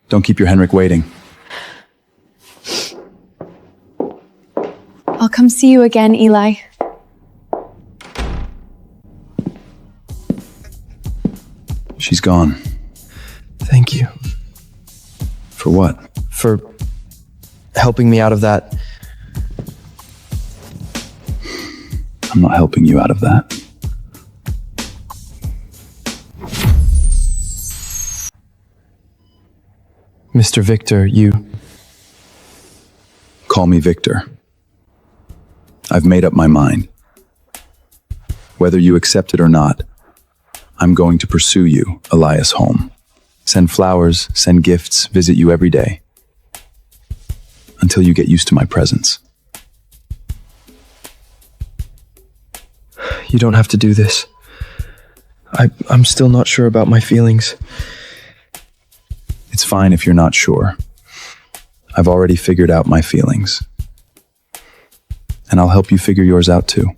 Don't keep your Henrik waiting. I'll come see you again, Eli. She's gone. Thank you. For what? For helping me out of that. I'm not helping you out of that. Mr. Victor, you... Call me Victor. I've made up my mind. Whether you accept it or not, I'm going to pursue you, Elias Holm. Send flowers, send gifts, visit you every day. Until you get used to my presence. You don't have to do this. I'm still not sure about my feelings. It's fine if you're not sure. I've already figured out my feelings. And I'll help you figure yours out too.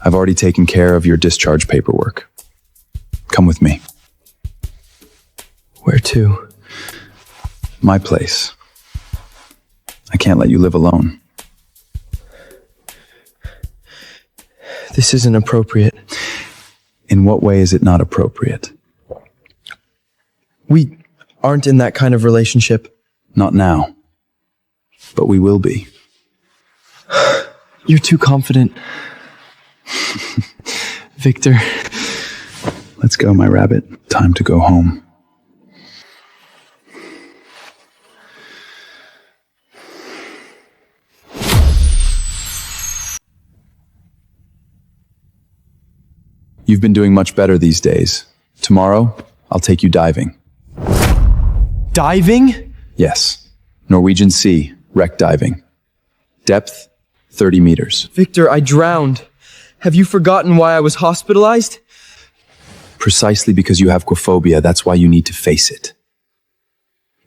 I've already taken care of your discharge paperwork. Come with me. Where to? My place. I can't let you live alone. This isn't appropriate. In what way is it not appropriate? We aren't in that kind of relationship. Not now. But we will be. You're too confident. Victor. Let's go, my rabbit. Time to go home. You've been doing much better these days. Tomorrow, I'll take you diving. Diving? Yes. Norwegian Sea, wreck diving. Depth, 30 meters. Victor, I drowned. Have you forgotten why I was hospitalized? Precisely because you have aquaphobia, that's why you need to face it.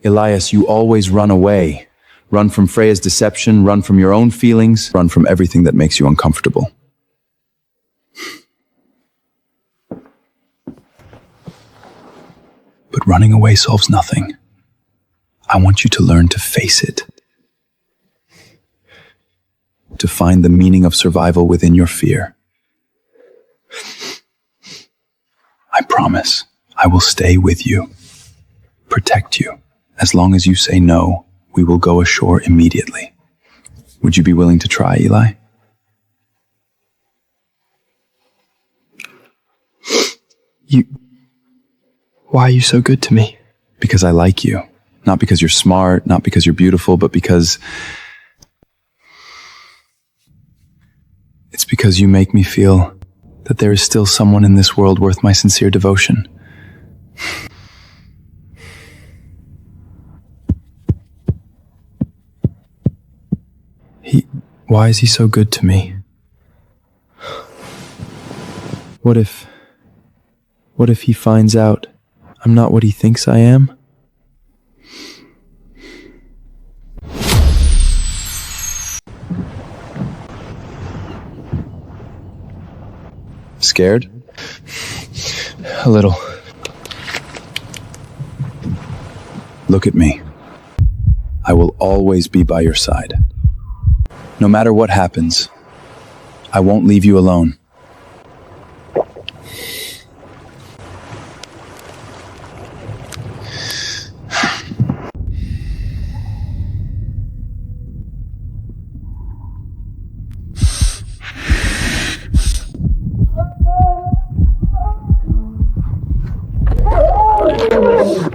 Elias, you always run away. Run from Freya's deception, run from your own feelings, run from everything that makes you uncomfortable. But running away solves nothing. I want you to learn to face it. To find the meaning of survival within your fear. I promise I will stay with you, protect you. As long as you say no, we will go ashore immediately. Would you be willing to try, Eli? Why are you so good to me? Because I like you. Not because you're smart, not because you're beautiful, but because... It's because you make me feel that there is still someone in this world worth my sincere devotion. Why is he so good to me? What if he finds out I'm not what he thinks I am? Scared? A little. Look at me. I will always be by your side. No matter what happens, I won't leave you alone.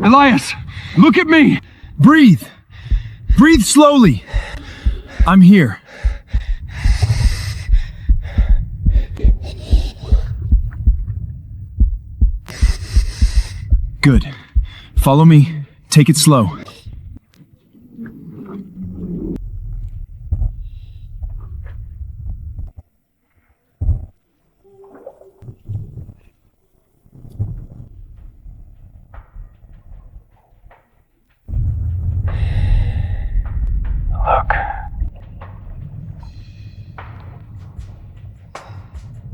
Elias, look at me! Breathe! Breathe slowly! I'm here. Good. Follow me. Take it slow.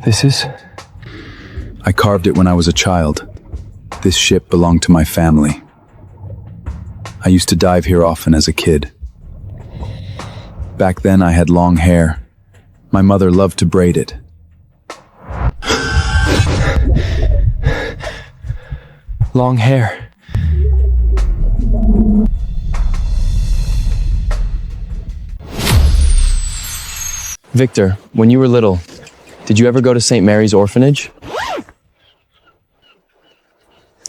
This is? I carved it when I was a child. This ship belonged to my family. I used to dive here often as a kid. Back then I had long hair. My mother loved to braid it. Long hair. Victor, when you were little, did you ever go to St. Mary's orphanage?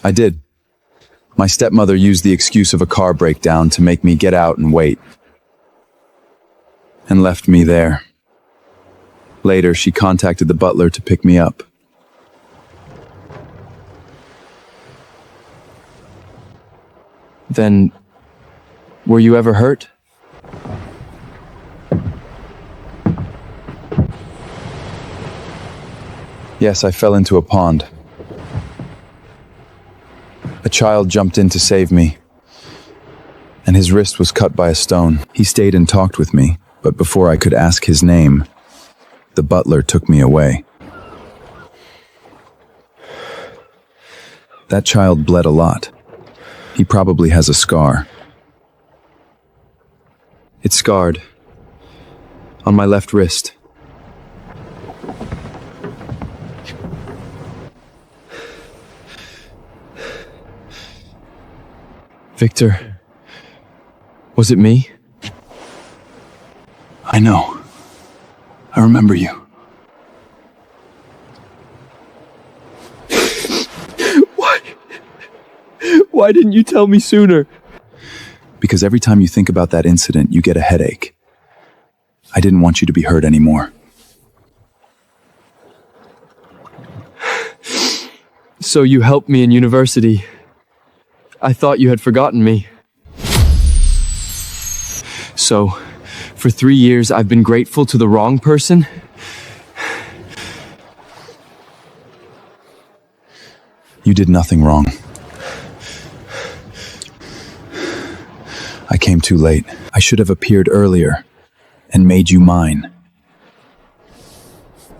I did. My stepmother used the excuse of a car breakdown to make me get out and wait. And left me there. Later, she contacted the butler to pick me up. Then, were you ever hurt? Yes, I fell into a pond. A child jumped in to save me, and his wrist was cut by a stone. He stayed and talked with me, but before I could ask his name, the butler took me away. That child bled a lot. He probably has a scar. It's scarred on my left wrist. Victor, was it me? I know. I remember you. Why didn't you tell me sooner? Because every time you think about that incident, you get a headache. I didn't want you to be hurt anymore. So you helped me in university. I thought you had forgotten me. So, for 3 years, I've been grateful to the wrong person? You did nothing wrong. I came too late. I should have appeared earlier and made you mine.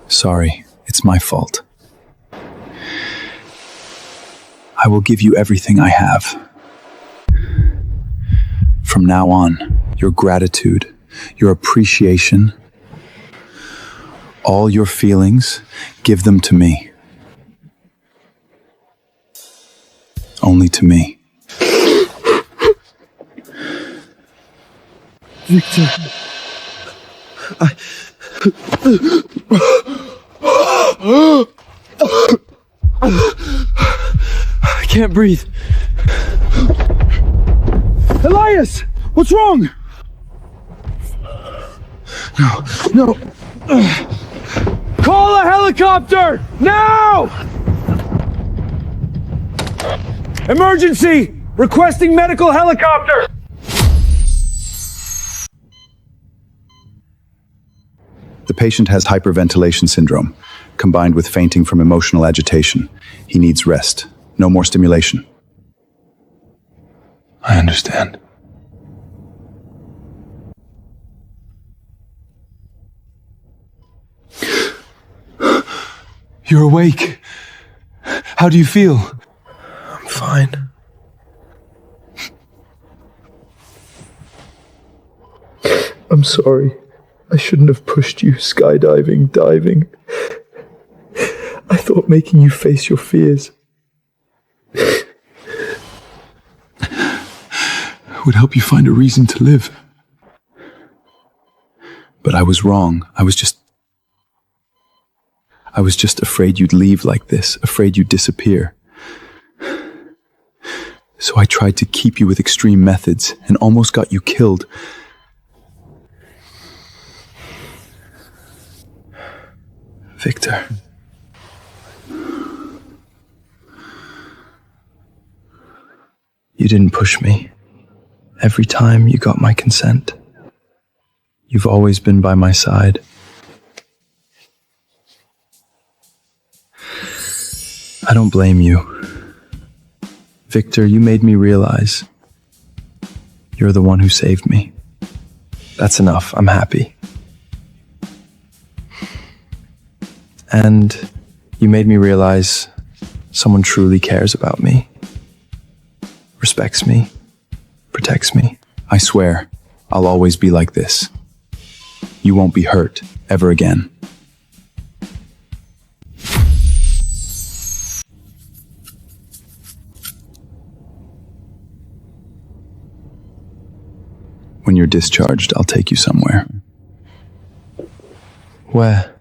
Sorry, it's my fault. I will give you everything I have. From now on, your gratitude, your appreciation, all your feelings, give them to me. Only to me. Victor, I can't breathe. Elias! What's wrong? No. Call a helicopter! Now! Emergency! Requesting medical helicopter! The patient has hyperventilation syndrome, combined with fainting from emotional agitation. He needs rest. No more stimulation. I understand. You're awake. How do you feel? I'm fine. I'm sorry. I shouldn't have pushed you skydiving, diving. I thought making you face your fears would help you find a reason to live. But I was wrong. I was just afraid you'd leave like this, afraid you'd disappear. So I tried to keep you with extreme methods and almost got you killed. Victor. You didn't push me. Every time you got my consent. You've always been by my side. I don't blame you. Victor, you made me realize you're the one who saved me. That's enough. I'm happy. And you made me realize someone truly cares about me, respects me, protects me. I swear, I'll always be like this. You won't be hurt ever again. When you're discharged, I'll take you somewhere. Where?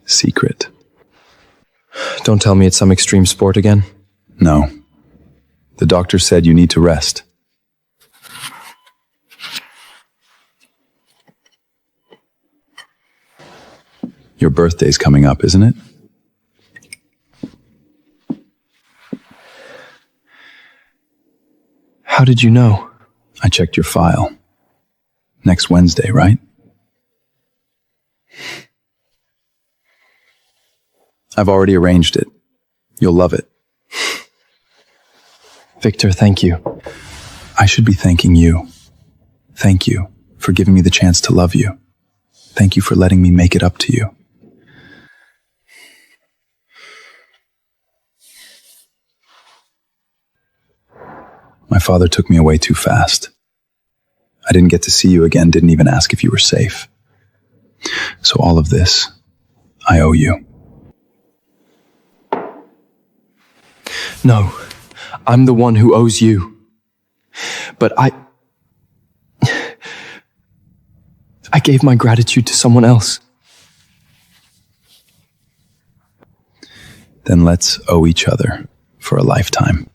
Secret. Don't tell me it's some extreme sport again. No. The doctor said you need to rest. Your birthday's coming up, isn't it? How did you know? I checked your file. Next Wednesday, right? I've already arranged it. You'll love it. Victor, thank you. I should be thanking you. Thank you for giving me the chance to love you. Thank you for letting me make it up to you. My father took me away too fast. I didn't get to see you again, didn't even ask if you were safe. So all of this, I owe you. No, I'm the one who owes you. But I gave my gratitude to someone else. Then let's owe each other for a lifetime.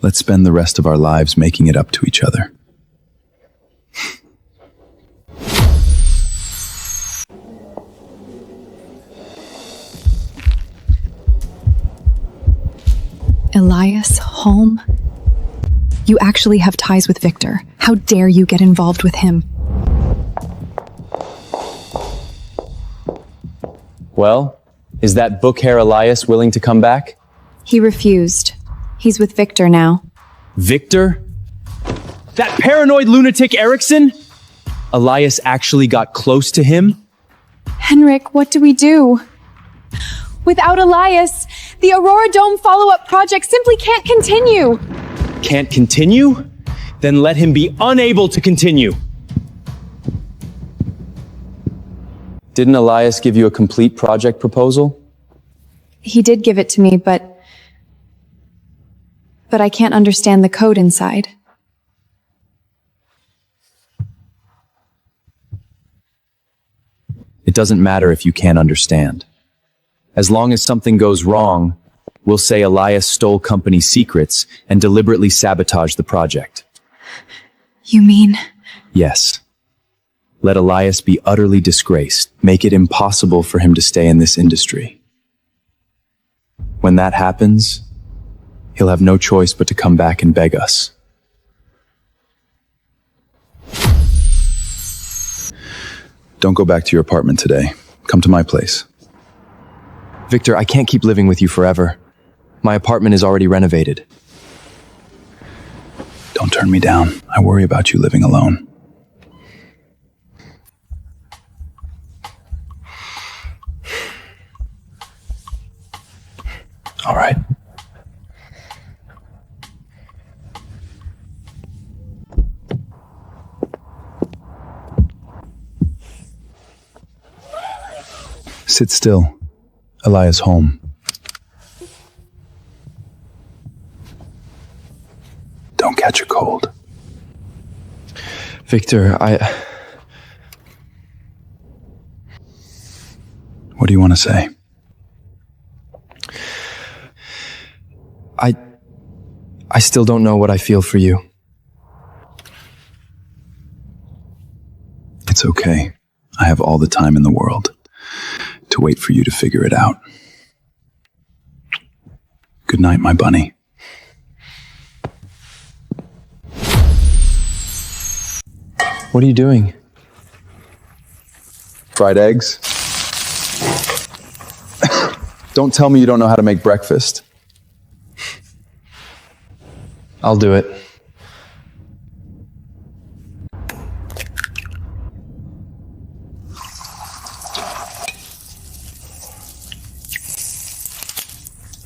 Let's spend the rest of our lives making it up to each other. Elias, home? You actually have ties with Victor. How dare you get involved with him? Well, is that book-hair Elias willing to come back? He refused. He's with Victor now. Victor? That paranoid lunatic Erickson? Elias actually got close to him? Henrik, what do we do? Without Elias, the Aurora Dome follow-up project simply can't continue. Can't continue? Then let him be unable to continue. Didn't Elias give you a complete project proposal? He did give it to me, but I can't understand the code inside. It doesn't matter if you can't understand. As long as something goes wrong, we'll say Elias stole company secrets and deliberately sabotaged the project. You mean? Yes. Let Elias be utterly disgraced. Make it impossible for him to stay in this industry. When that happens, he'll have no choice but to come back and beg us. Don't go back to your apartment today. Come to my place. Victor, I can't keep living with you forever. My apartment is already renovated. Don't turn me down. I worry about you living alone. All right. Sit still. Elias home. Don't catch a cold. Victor, What do you want to say? I still don't know what I feel for you. It's okay. I have all the time in the world to wait for you to figure it out. Good night, my bunny. What are you doing? Fried eggs? Don't tell me you don't know how to make breakfast. I'll do it.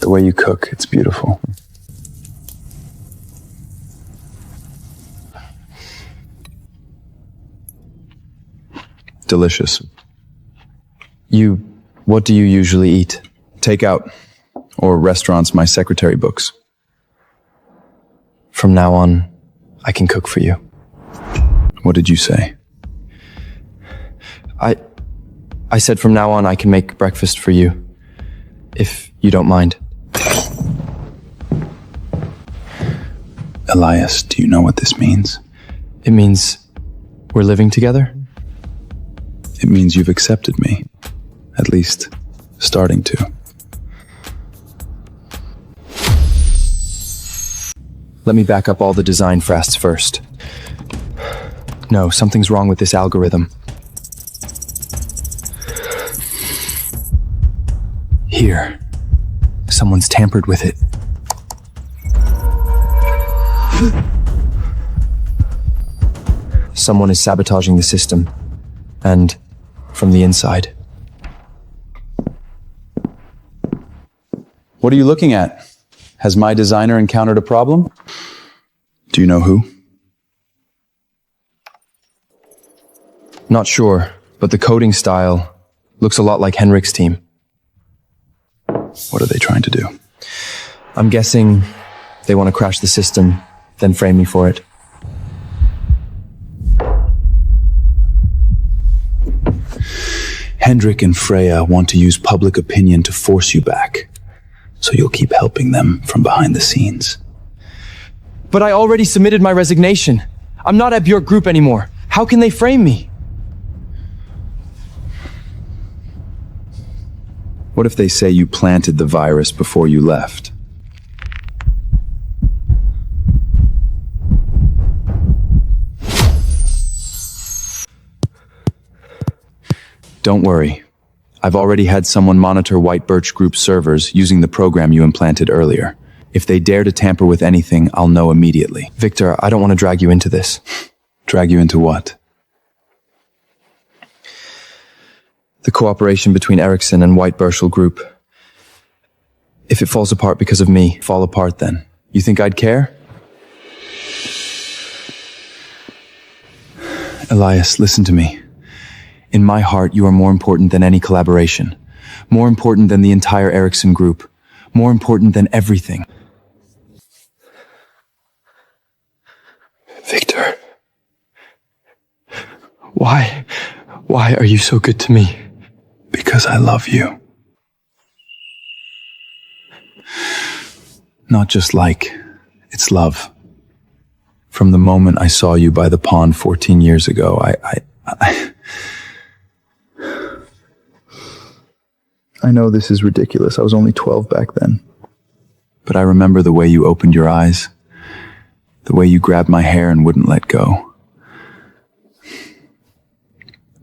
The way you cook, it's beautiful. Delicious. What do you usually eat? Takeout, or restaurants my secretary books. From now on, I can cook for you. What did you say? I said from now on I can make breakfast for you, if you don't mind. Elias, do you know what this means? It means we're living together? It means you've accepted me. At least, starting to. Let me back up all the design frasts first. No, something's wrong with this algorithm. Here. Someone's tampered with it. Someone is sabotaging the system. And from the inside. What are you looking at? Has my designer encountered a problem? Do you know who? Not sure, but the coding style looks a lot like Henrik's team. What are they trying to do? I'm guessing they want to crash the system, then frame me for it. Hendrik and Freya want to use public opinion to force you back, so you'll keep helping them from behind the scenes. But I already submitted my resignation. I'm not at your group anymore. How can they frame me? What if they say you planted the virus before you left? Don't worry. I've already had someone monitor White Birch Group's servers using the program you implanted earlier. If they dare to tamper with anything, I'll know immediately. Victor, I don't want to drag you into this. Drag you into what? The cooperation between Ericsson and White Birchel Group. If it falls apart because of me, Fall apart then. You think I'd care? Elias, listen to me. In my heart, you are more important than any collaboration. More important than the entire Ericsson Group. More important than everything. Victor. Why are you so good to me? Because I love you. Not just like, it's love. From the moment I saw you by the pond 14 years ago, I know this is ridiculous. I was only 12 back then. But I remember the way you opened your eyes, the way you grabbed my hair and wouldn't let go.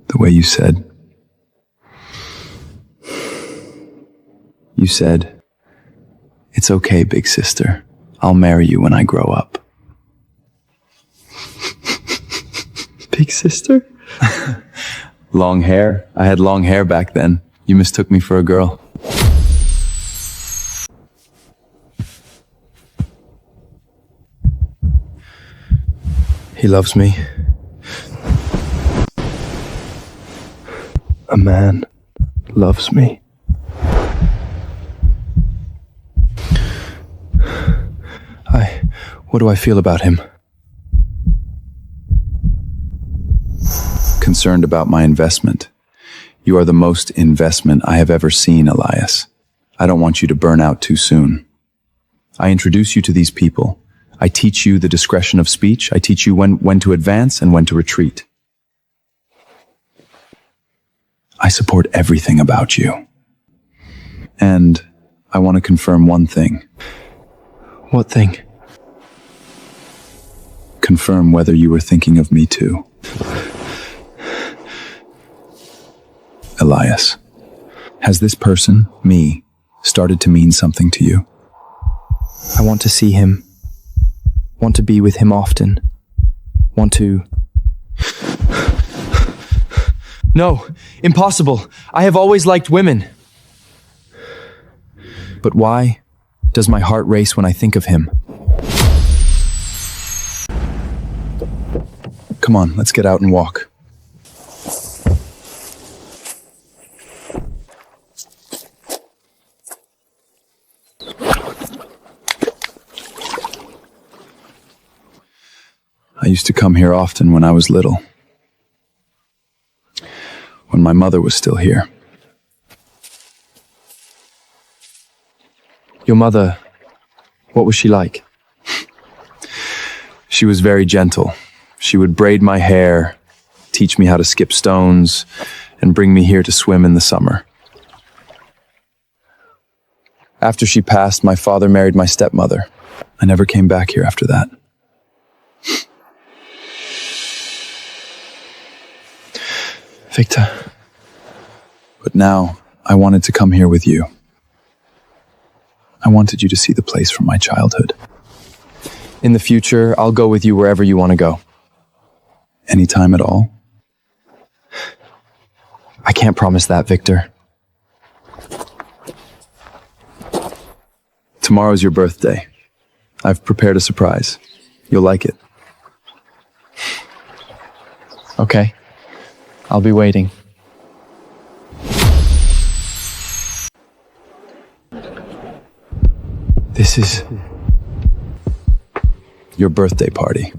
The way you said, "It's okay, big sister. I'll marry you when I grow up." Big sister? Long hair. I had long hair back then. You mistook me for a girl. He loves me. A man loves me. What do I feel about him? Concerned about my investment. You are the most investment I have ever seen, Elias. I don't want you to burn out too soon. I introduce you to these people. I teach you the discretion of speech. I teach you when to advance and when to retreat. I support everything about you. And I want to confirm one thing. What thing? Confirm whether you were thinking of me too. Elias, has this person, me, started to mean something to you? I want to see him. Want to be with him often. Want to... No, impossible. I have always liked women. But why does my heart race when I think of him? Come on, let's get out and walk. I used to come here often when I was little. When my mother was still here. Your mother, what was she like? She was very gentle. She would braid my hair, teach me how to skip stones, and bring me here to swim in the summer. After she passed, my father married my stepmother. I never came back here after that. Victor. But now, I wanted to come here with you. I wanted you to see the place from my childhood. In the future, I'll go with you wherever you want to go. Anytime at all? I can't promise that, Victor. Tomorrow's your birthday. I've prepared a surprise. You'll like it. Okay. I'll be waiting. This is your birthday party.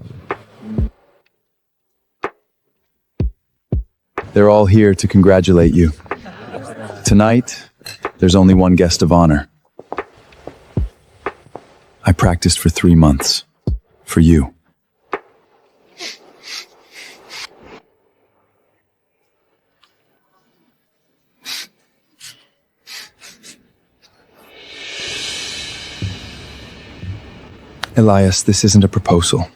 They're all here to congratulate you. Tonight, there's only one guest of honor. I practiced for 3 months. For you. Elias, this isn't a proposal.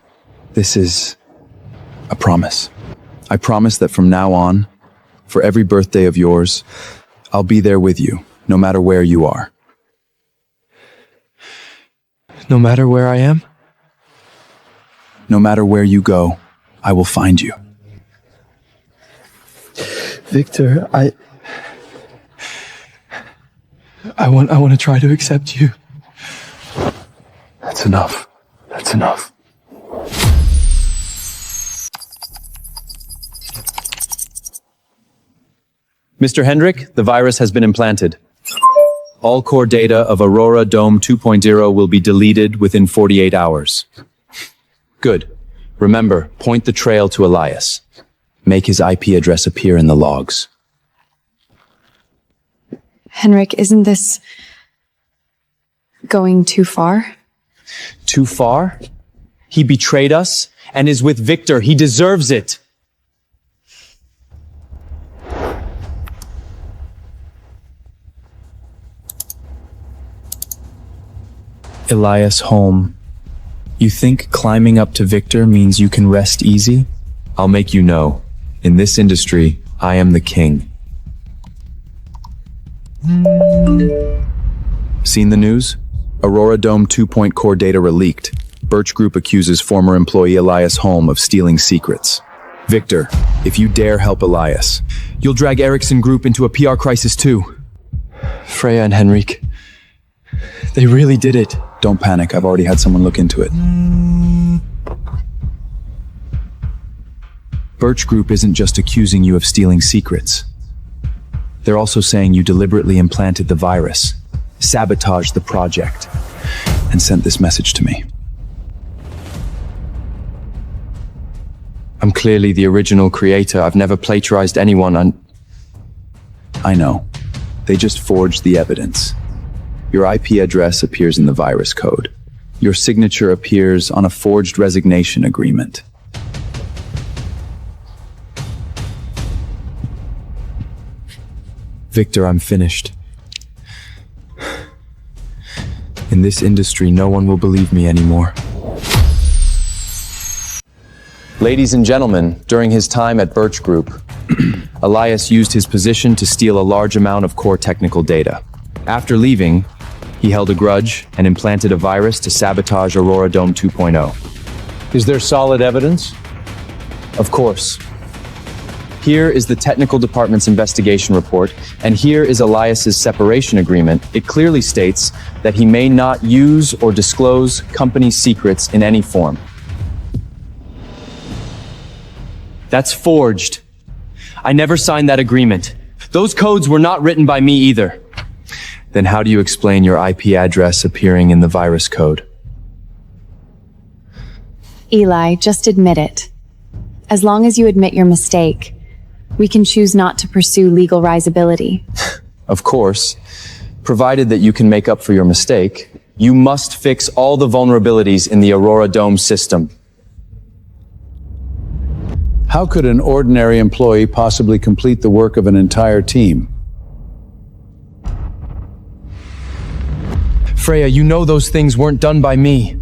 This is a promise. I promise that from now on, for every birthday of yours, I'll be there with you, no matter where you are. No matter where I am? No matter where you go, I will find you. Victor, I want to try to accept you. That's enough. That's enough. Mr. Hendrick, the virus has been implanted. All core data of Aurora Dome 2.0 will be deleted within 48 hours. Good. Remember, point the trail to Elias. Make his IP address appear in the logs. Henrik, isn't this going too far? Too far? He betrayed us and is with Victor. He deserves it. Elias Holm. You think climbing up to Victor means you can rest easy? I'll make you know. In this industry, I am the king. Seen the news? Aurora Dome 2.0 core data were leaked. Birch Group accuses former employee Elias Holm of stealing secrets. Victor, if you dare help Elias, You'll drag Ericsson Group into a PR crisis too. Freya and Henrik. They really did it. don't panic. I've already had someone look into it. Birch Group isn't just accusing you of stealing secrets. They're also saying you deliberately implanted the virus, sabotaged the project, and sent this message to me. I'm clearly the original creator. I've never plagiarized anyone. I know. They just forged the evidence. Your IP address appears in the virus code. Your signature appears on a forged resignation agreement. Victor, I'm finished. In this industry, no one will believe me anymore. Ladies and gentlemen, during his time at Birch Group, Elias used his position to steal a large amount of core technical data. After leaving, he held a grudge and implanted a virus to sabotage Aurora Dome 2.0. Is there solid evidence? Of course. Here is the technical department's investigation report, and here is Elias's separation agreement. It clearly states that he may not use or disclose company secrets in any form. That's forged. I never signed that agreement. Those codes were not written by me either. Then how do you explain your IP address appearing in the virus code? Eli, just admit it. As long as you admit your mistake, we can choose not to pursue legal risability. Of course, provided that you can make up for your mistake, you must fix all the vulnerabilities in the Aurora Dome system. How could an ordinary employee possibly complete the work of an entire team? Freya, you know those things weren't done by me.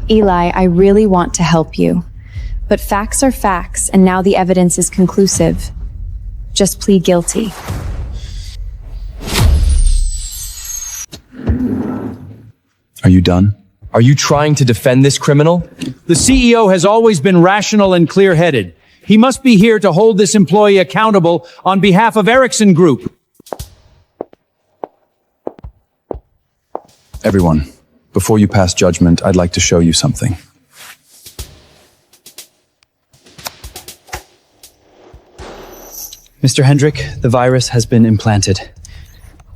Eli, I really want to help you. But facts are facts, and now the evidence is conclusive. Just plead guilty. Are you done? Are you trying to defend this criminal? The CEO has always been rational and clear-headed. He must be here to hold this employee accountable on behalf of Ericsson Group. Everyone, before you pass judgment, I'd like to show you something. Mr. Hendrick, the virus has been implanted.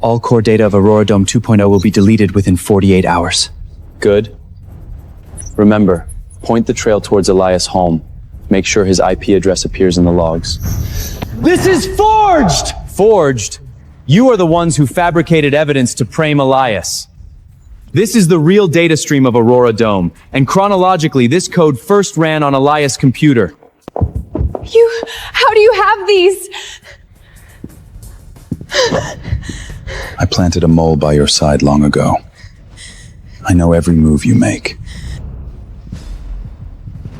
All core data of Aurora Dome 2.0 will be deleted within 48 hours. Good. Remember, point the trail towards Elias' home. Make sure his IP address appears in the logs. This is forged! Forged? You are the ones who fabricated evidence to frame Elias. This is the real data stream of Aurora Dome, and chronologically, this code first ran on Elias' computer. How do you have these? I planted a mole by your side long ago. I know every move you make.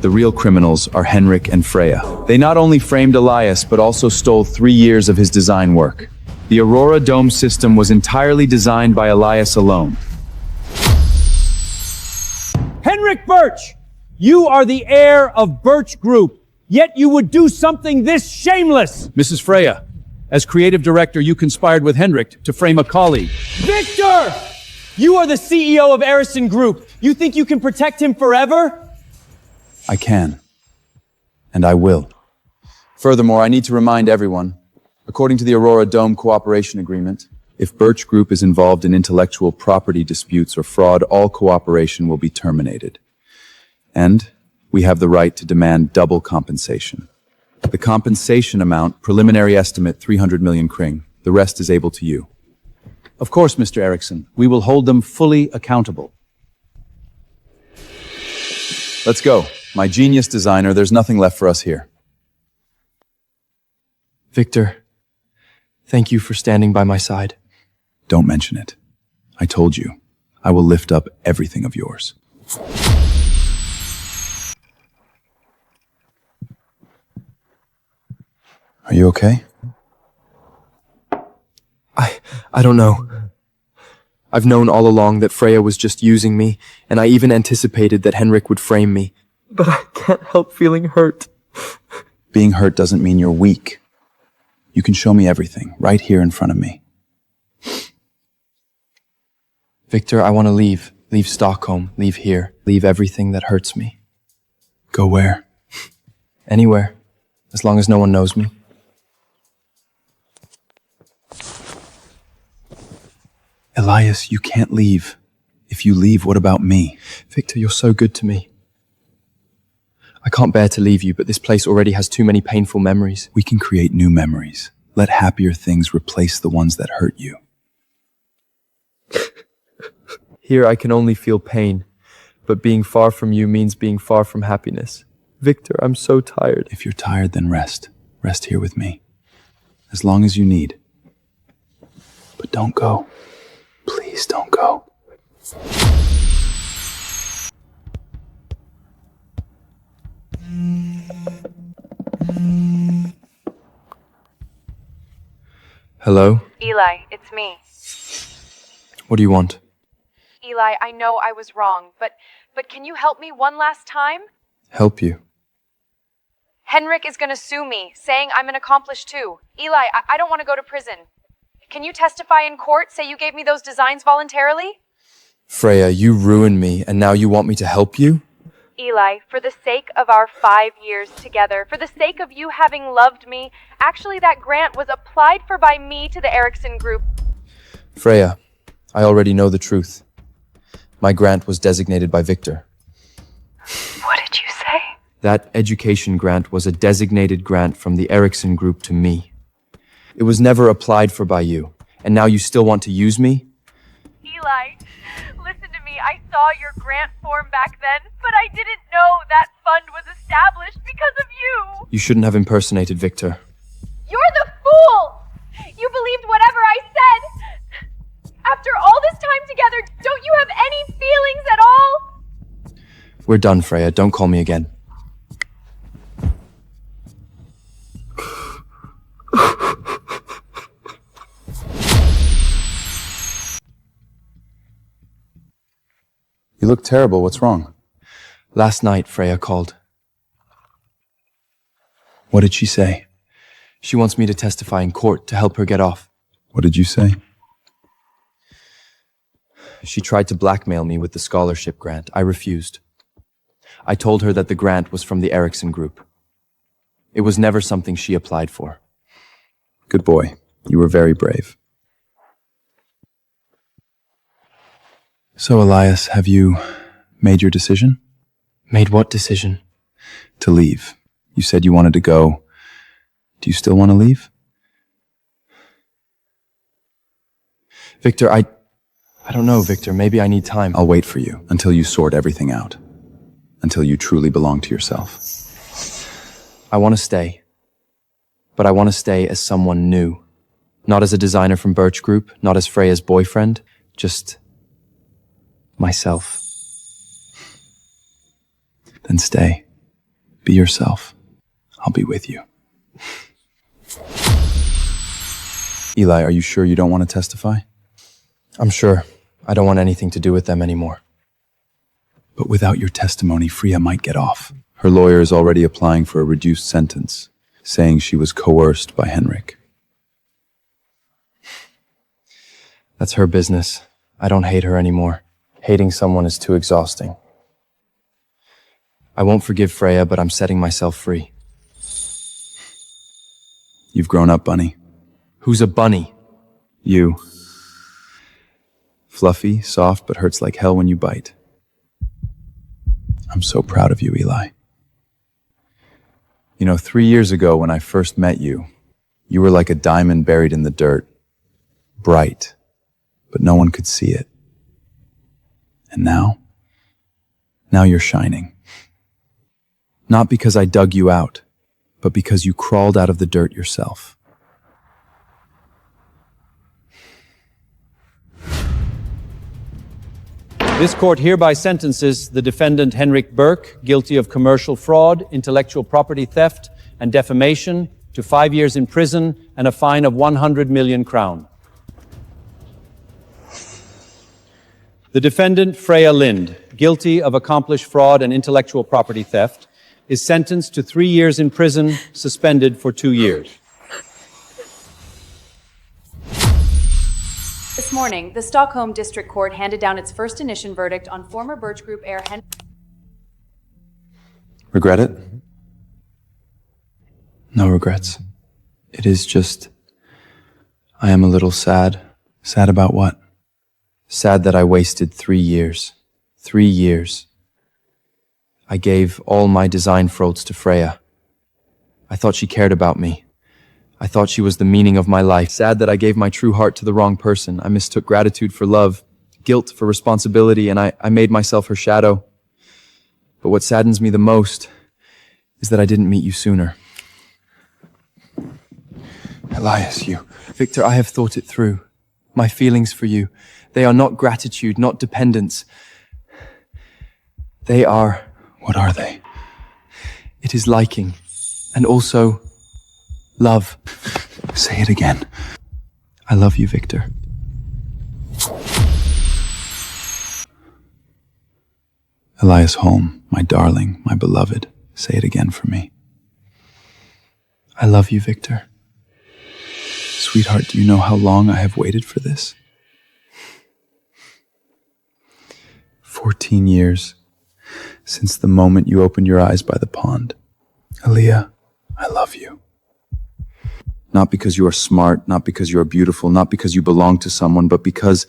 The real criminals are Henrik and Freya. They not only framed Elias, but also stole 3 years of his design work. The Aurora Dome system was entirely designed by Elias alone. Henrik Birch! You are the heir of Birch Group, yet you would do something this shameless! Mrs. Freya, as creative director, you conspired with Henrik to frame a colleague. Victor! You are the CEO of Ericsson Group. You think you can protect him forever? I can. And I will. Furthermore, I need to remind everyone, according to the Aurora Dome Cooperation Agreement, if Birch Group is involved in intellectual property disputes or fraud, all cooperation will be terminated. And we have the right to demand double compensation. The compensation amount, preliminary estimate 300 million kring. The rest is able to you. Of course, Mr. Ericsson. We will hold them fully accountable. Let's go. My genius designer, there's nothing left for us here. Victor, thank you for standing by my side. Don't mention it. I told you, I will lift up everything of yours. Are you okay? I don't know. I've known all along that Freya was just using me, and I even anticipated that Henrik would frame me. But I can't help feeling hurt. Being hurt doesn't mean you're weak. You can show me everything, right here in front of me. Victor, I want to leave. Leave Stockholm. Leave here. Leave everything that hurts me. Go where? Anywhere, as long as no one knows me. Elias, you can't leave. If you leave, what about me? Victor, you're so good to me. I can't bear to leave you, but this place already has too many painful memories. We can create new memories. Let happier things replace the ones that hurt you. Here I can only feel pain, but being far from you means being far from happiness. Victor, I'm so tired. If you're tired, then rest. Rest here with me. As long as you need. But don't go. Please don't go. Hello? Eli, it's me. What do you want? Eli, I know I was wrong, but can you help me one last time? Help you? Henrik is gonna sue me, saying I'm an accomplice too. Eli, I don't want to go to prison. Can you testify in court, say you gave me those designs voluntarily? Freya, you ruined me, and now you want me to help you? Eli, for the sake of our 5 years together, for the sake of you having loved me, actually that grant was applied for by me to the Erickson Group. Freya, I already know the truth. My grant was designated by Victor. What did you say? That education grant was a designated grant from the Erickson Group to me. It was never applied for by you, and now you still want to use me? Eli, listen to me. I saw your grant form back then, but I didn't know that fund was established because of you. You shouldn't have impersonated Victor. You're the fool! You believed whatever I said! After all this time together, don't you have any feelings at all? We're done, Freya. Don't call me again. You look terrible. What's wrong? Last night, Freya called. What did she say? She wants me to testify in court to help her get off. What did you say? She tried to blackmail me with the scholarship grant. I refused. I told her that the grant was from the Erickson Group. It was never something she applied for. Good boy. You were very brave. So, Elias, have you made your decision? Made what decision? To leave. You said you wanted to go. Do you still want to leave? Victor, I don't know, Victor. Maybe I need time. I'll wait for you until you sort everything out. Until you truly belong to yourself. I want to stay. But I want to stay as someone new. Not as a designer from Birch Group, not as Freya's boyfriend, just myself. Then stay. Be yourself. I'll be with you. Eli, are you sure you don't want to testify? I'm sure. I don't want anything to do with them anymore. But without your testimony, Freya might get off. Her lawyer is already applying for a reduced sentence, saying she was coerced by Henrik. That's her business. I don't hate her anymore. Hating someone is too exhausting. I won't forgive Freya, but I'm setting myself free. You've grown up, Bunny. Who's a bunny? You. Fluffy, soft, but hurts like hell when you bite. I'm so proud of you, Eli. You know, 3 years ago when I first met you, you were like a diamond buried in the dirt. Bright, but no one could see it. And now you're shining. Not because I dug you out, but because you crawled out of the dirt yourself. This court hereby sentences the defendant Henrik Burke, guilty of commercial fraud, intellectual property theft, and defamation, to 5 years in prison and a fine of 100 million crown. The defendant Freya Lind, guilty of accomplished fraud and intellectual property theft, is sentenced to 3 years in prison, suspended for 2 years. This morning, the Stockholm District Court handed down its first initial verdict on former Birch Group heir Henrik. Regret it? No regrets. It is just... I am a little sad. Sad about what? Sad that I wasted 3 years. 3 years. I gave all my design frauds to Freya. I thought she cared about me. I thought she was the meaning of my life. Sad that I gave my true heart to the wrong person. I mistook gratitude for love, guilt for responsibility, and I made myself her shadow. But what saddens me the most is that I didn't meet you sooner. Elias, you... Victor, I have thought it through. My feelings for you, they are not gratitude, not dependence. They are... What are they? It is liking, and also love. Say it again. I love you, Victor. Elias Holm, my darling, my beloved. Say it again for me. I love you, Victor. Sweetheart, do you know how long I have waited for this? 14 years. Since the moment you opened your eyes by the pond. Aaliyah, I love you. Not because you are smart, not because you are beautiful, not because you belong to someone, but because...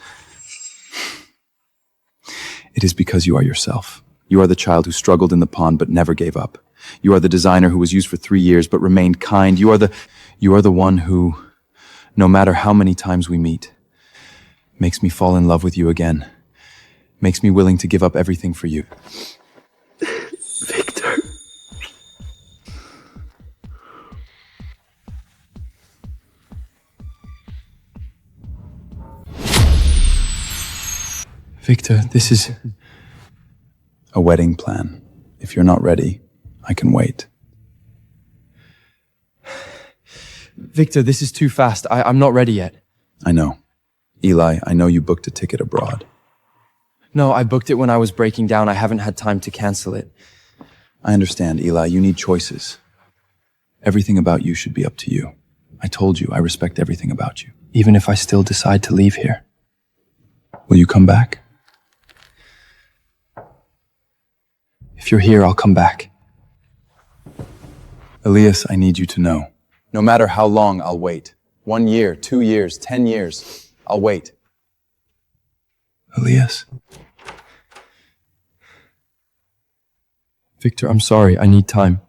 It is because you are yourself. You are the child who struggled in the pond but never gave up. You are the designer who was used for 3 years but remained kind. You are the one who, no matter how many times we meet, makes me fall in love with you again. Makes me willing to give up everything for you. Victor. Victor, this is... A wedding plan. If you're not ready, I can wait. Victor, this is too fast. I'm not ready yet. I know. Eli, I know you booked a ticket abroad. No, I booked it when I was breaking down. I haven't had time to cancel it. I understand, Eli. You need choices. Everything about you should be up to you. I told you I respect everything about you. Even if I still decide to leave here. Will you come back? If you're here, I'll come back. Elias, I need you to know. No matter how long, I'll wait. 1 year, 2 years, 10 years. I'll wait. Elias. Victor, I'm sorry. I need time.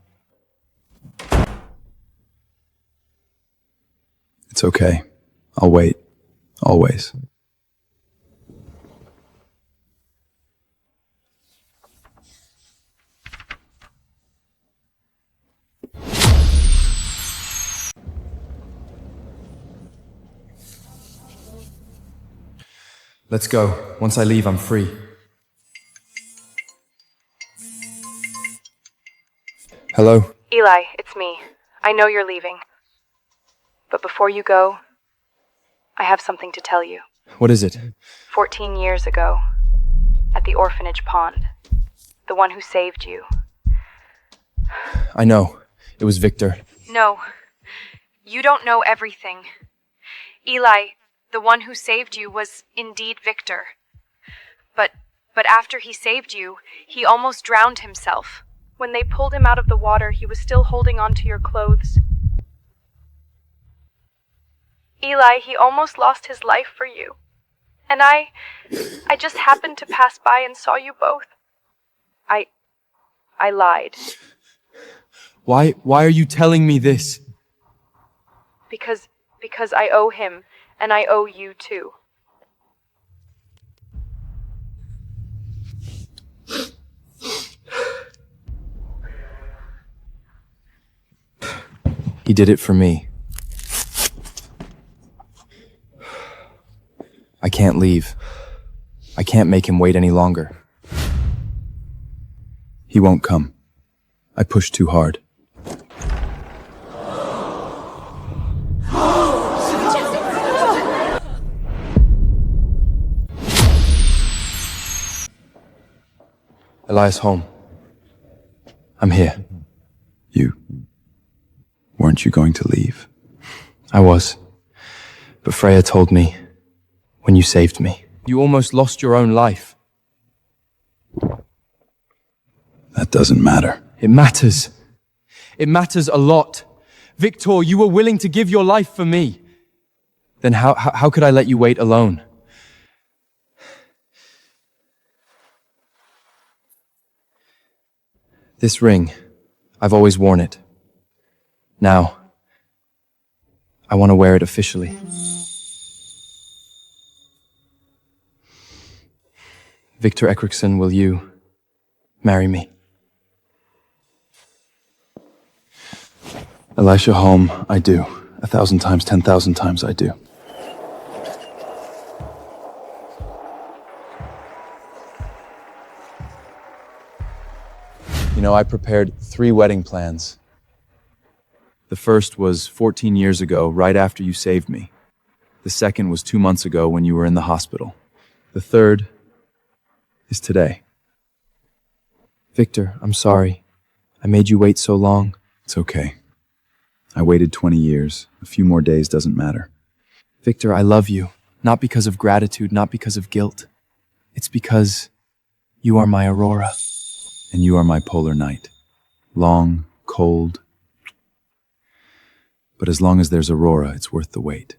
It's okay. I'll wait. Always. Let's go. Once I leave, I'm free. Hello? Eli, it's me. I know you're leaving. But before you go, I have something to tell you. What is it? 14 years ago, at the orphanage pond, the one who saved you. I know. It was Victor. No, you don't know everything. Eli, the one who saved you was indeed Victor. But after he saved you, he almost drowned himself. When they pulled him out of the water, he was still holding on to your clothes. Eli, he almost lost his life for you. And I just happened to pass by and saw you both. I lied. Why are you telling me this? Because I owe him, and I owe you too. He did it for me. I can't leave. I can't make him wait any longer. He won't come. I pushed too hard. Elias Holm. I'm here. Weren't you going to leave? I was. But Freya told me when you saved me. You almost lost your own life. That doesn't matter. It matters. It matters a lot. Victor, you were willing to give your life for me. Then how could I let you wait alone? This ring, I've always worn it. Now, I want to wear it officially. Victor Ekriksson, will you marry me? Elisha Holm, I do. 1,000 times, 10,000 times I do. You know, I prepared 3 wedding plans. The first was 14 years ago, right after you saved me. The second was 2 months ago when you were in the hospital. The third is today. Victor, I'm sorry. I made you wait so long. It's okay. I waited 20 years. A few more days doesn't matter. Victor, I love you. Not because of gratitude, not because of guilt. It's because you are my Aurora. And you are my polar night. Long, cold. But as long as there's Aurora, it's worth the wait.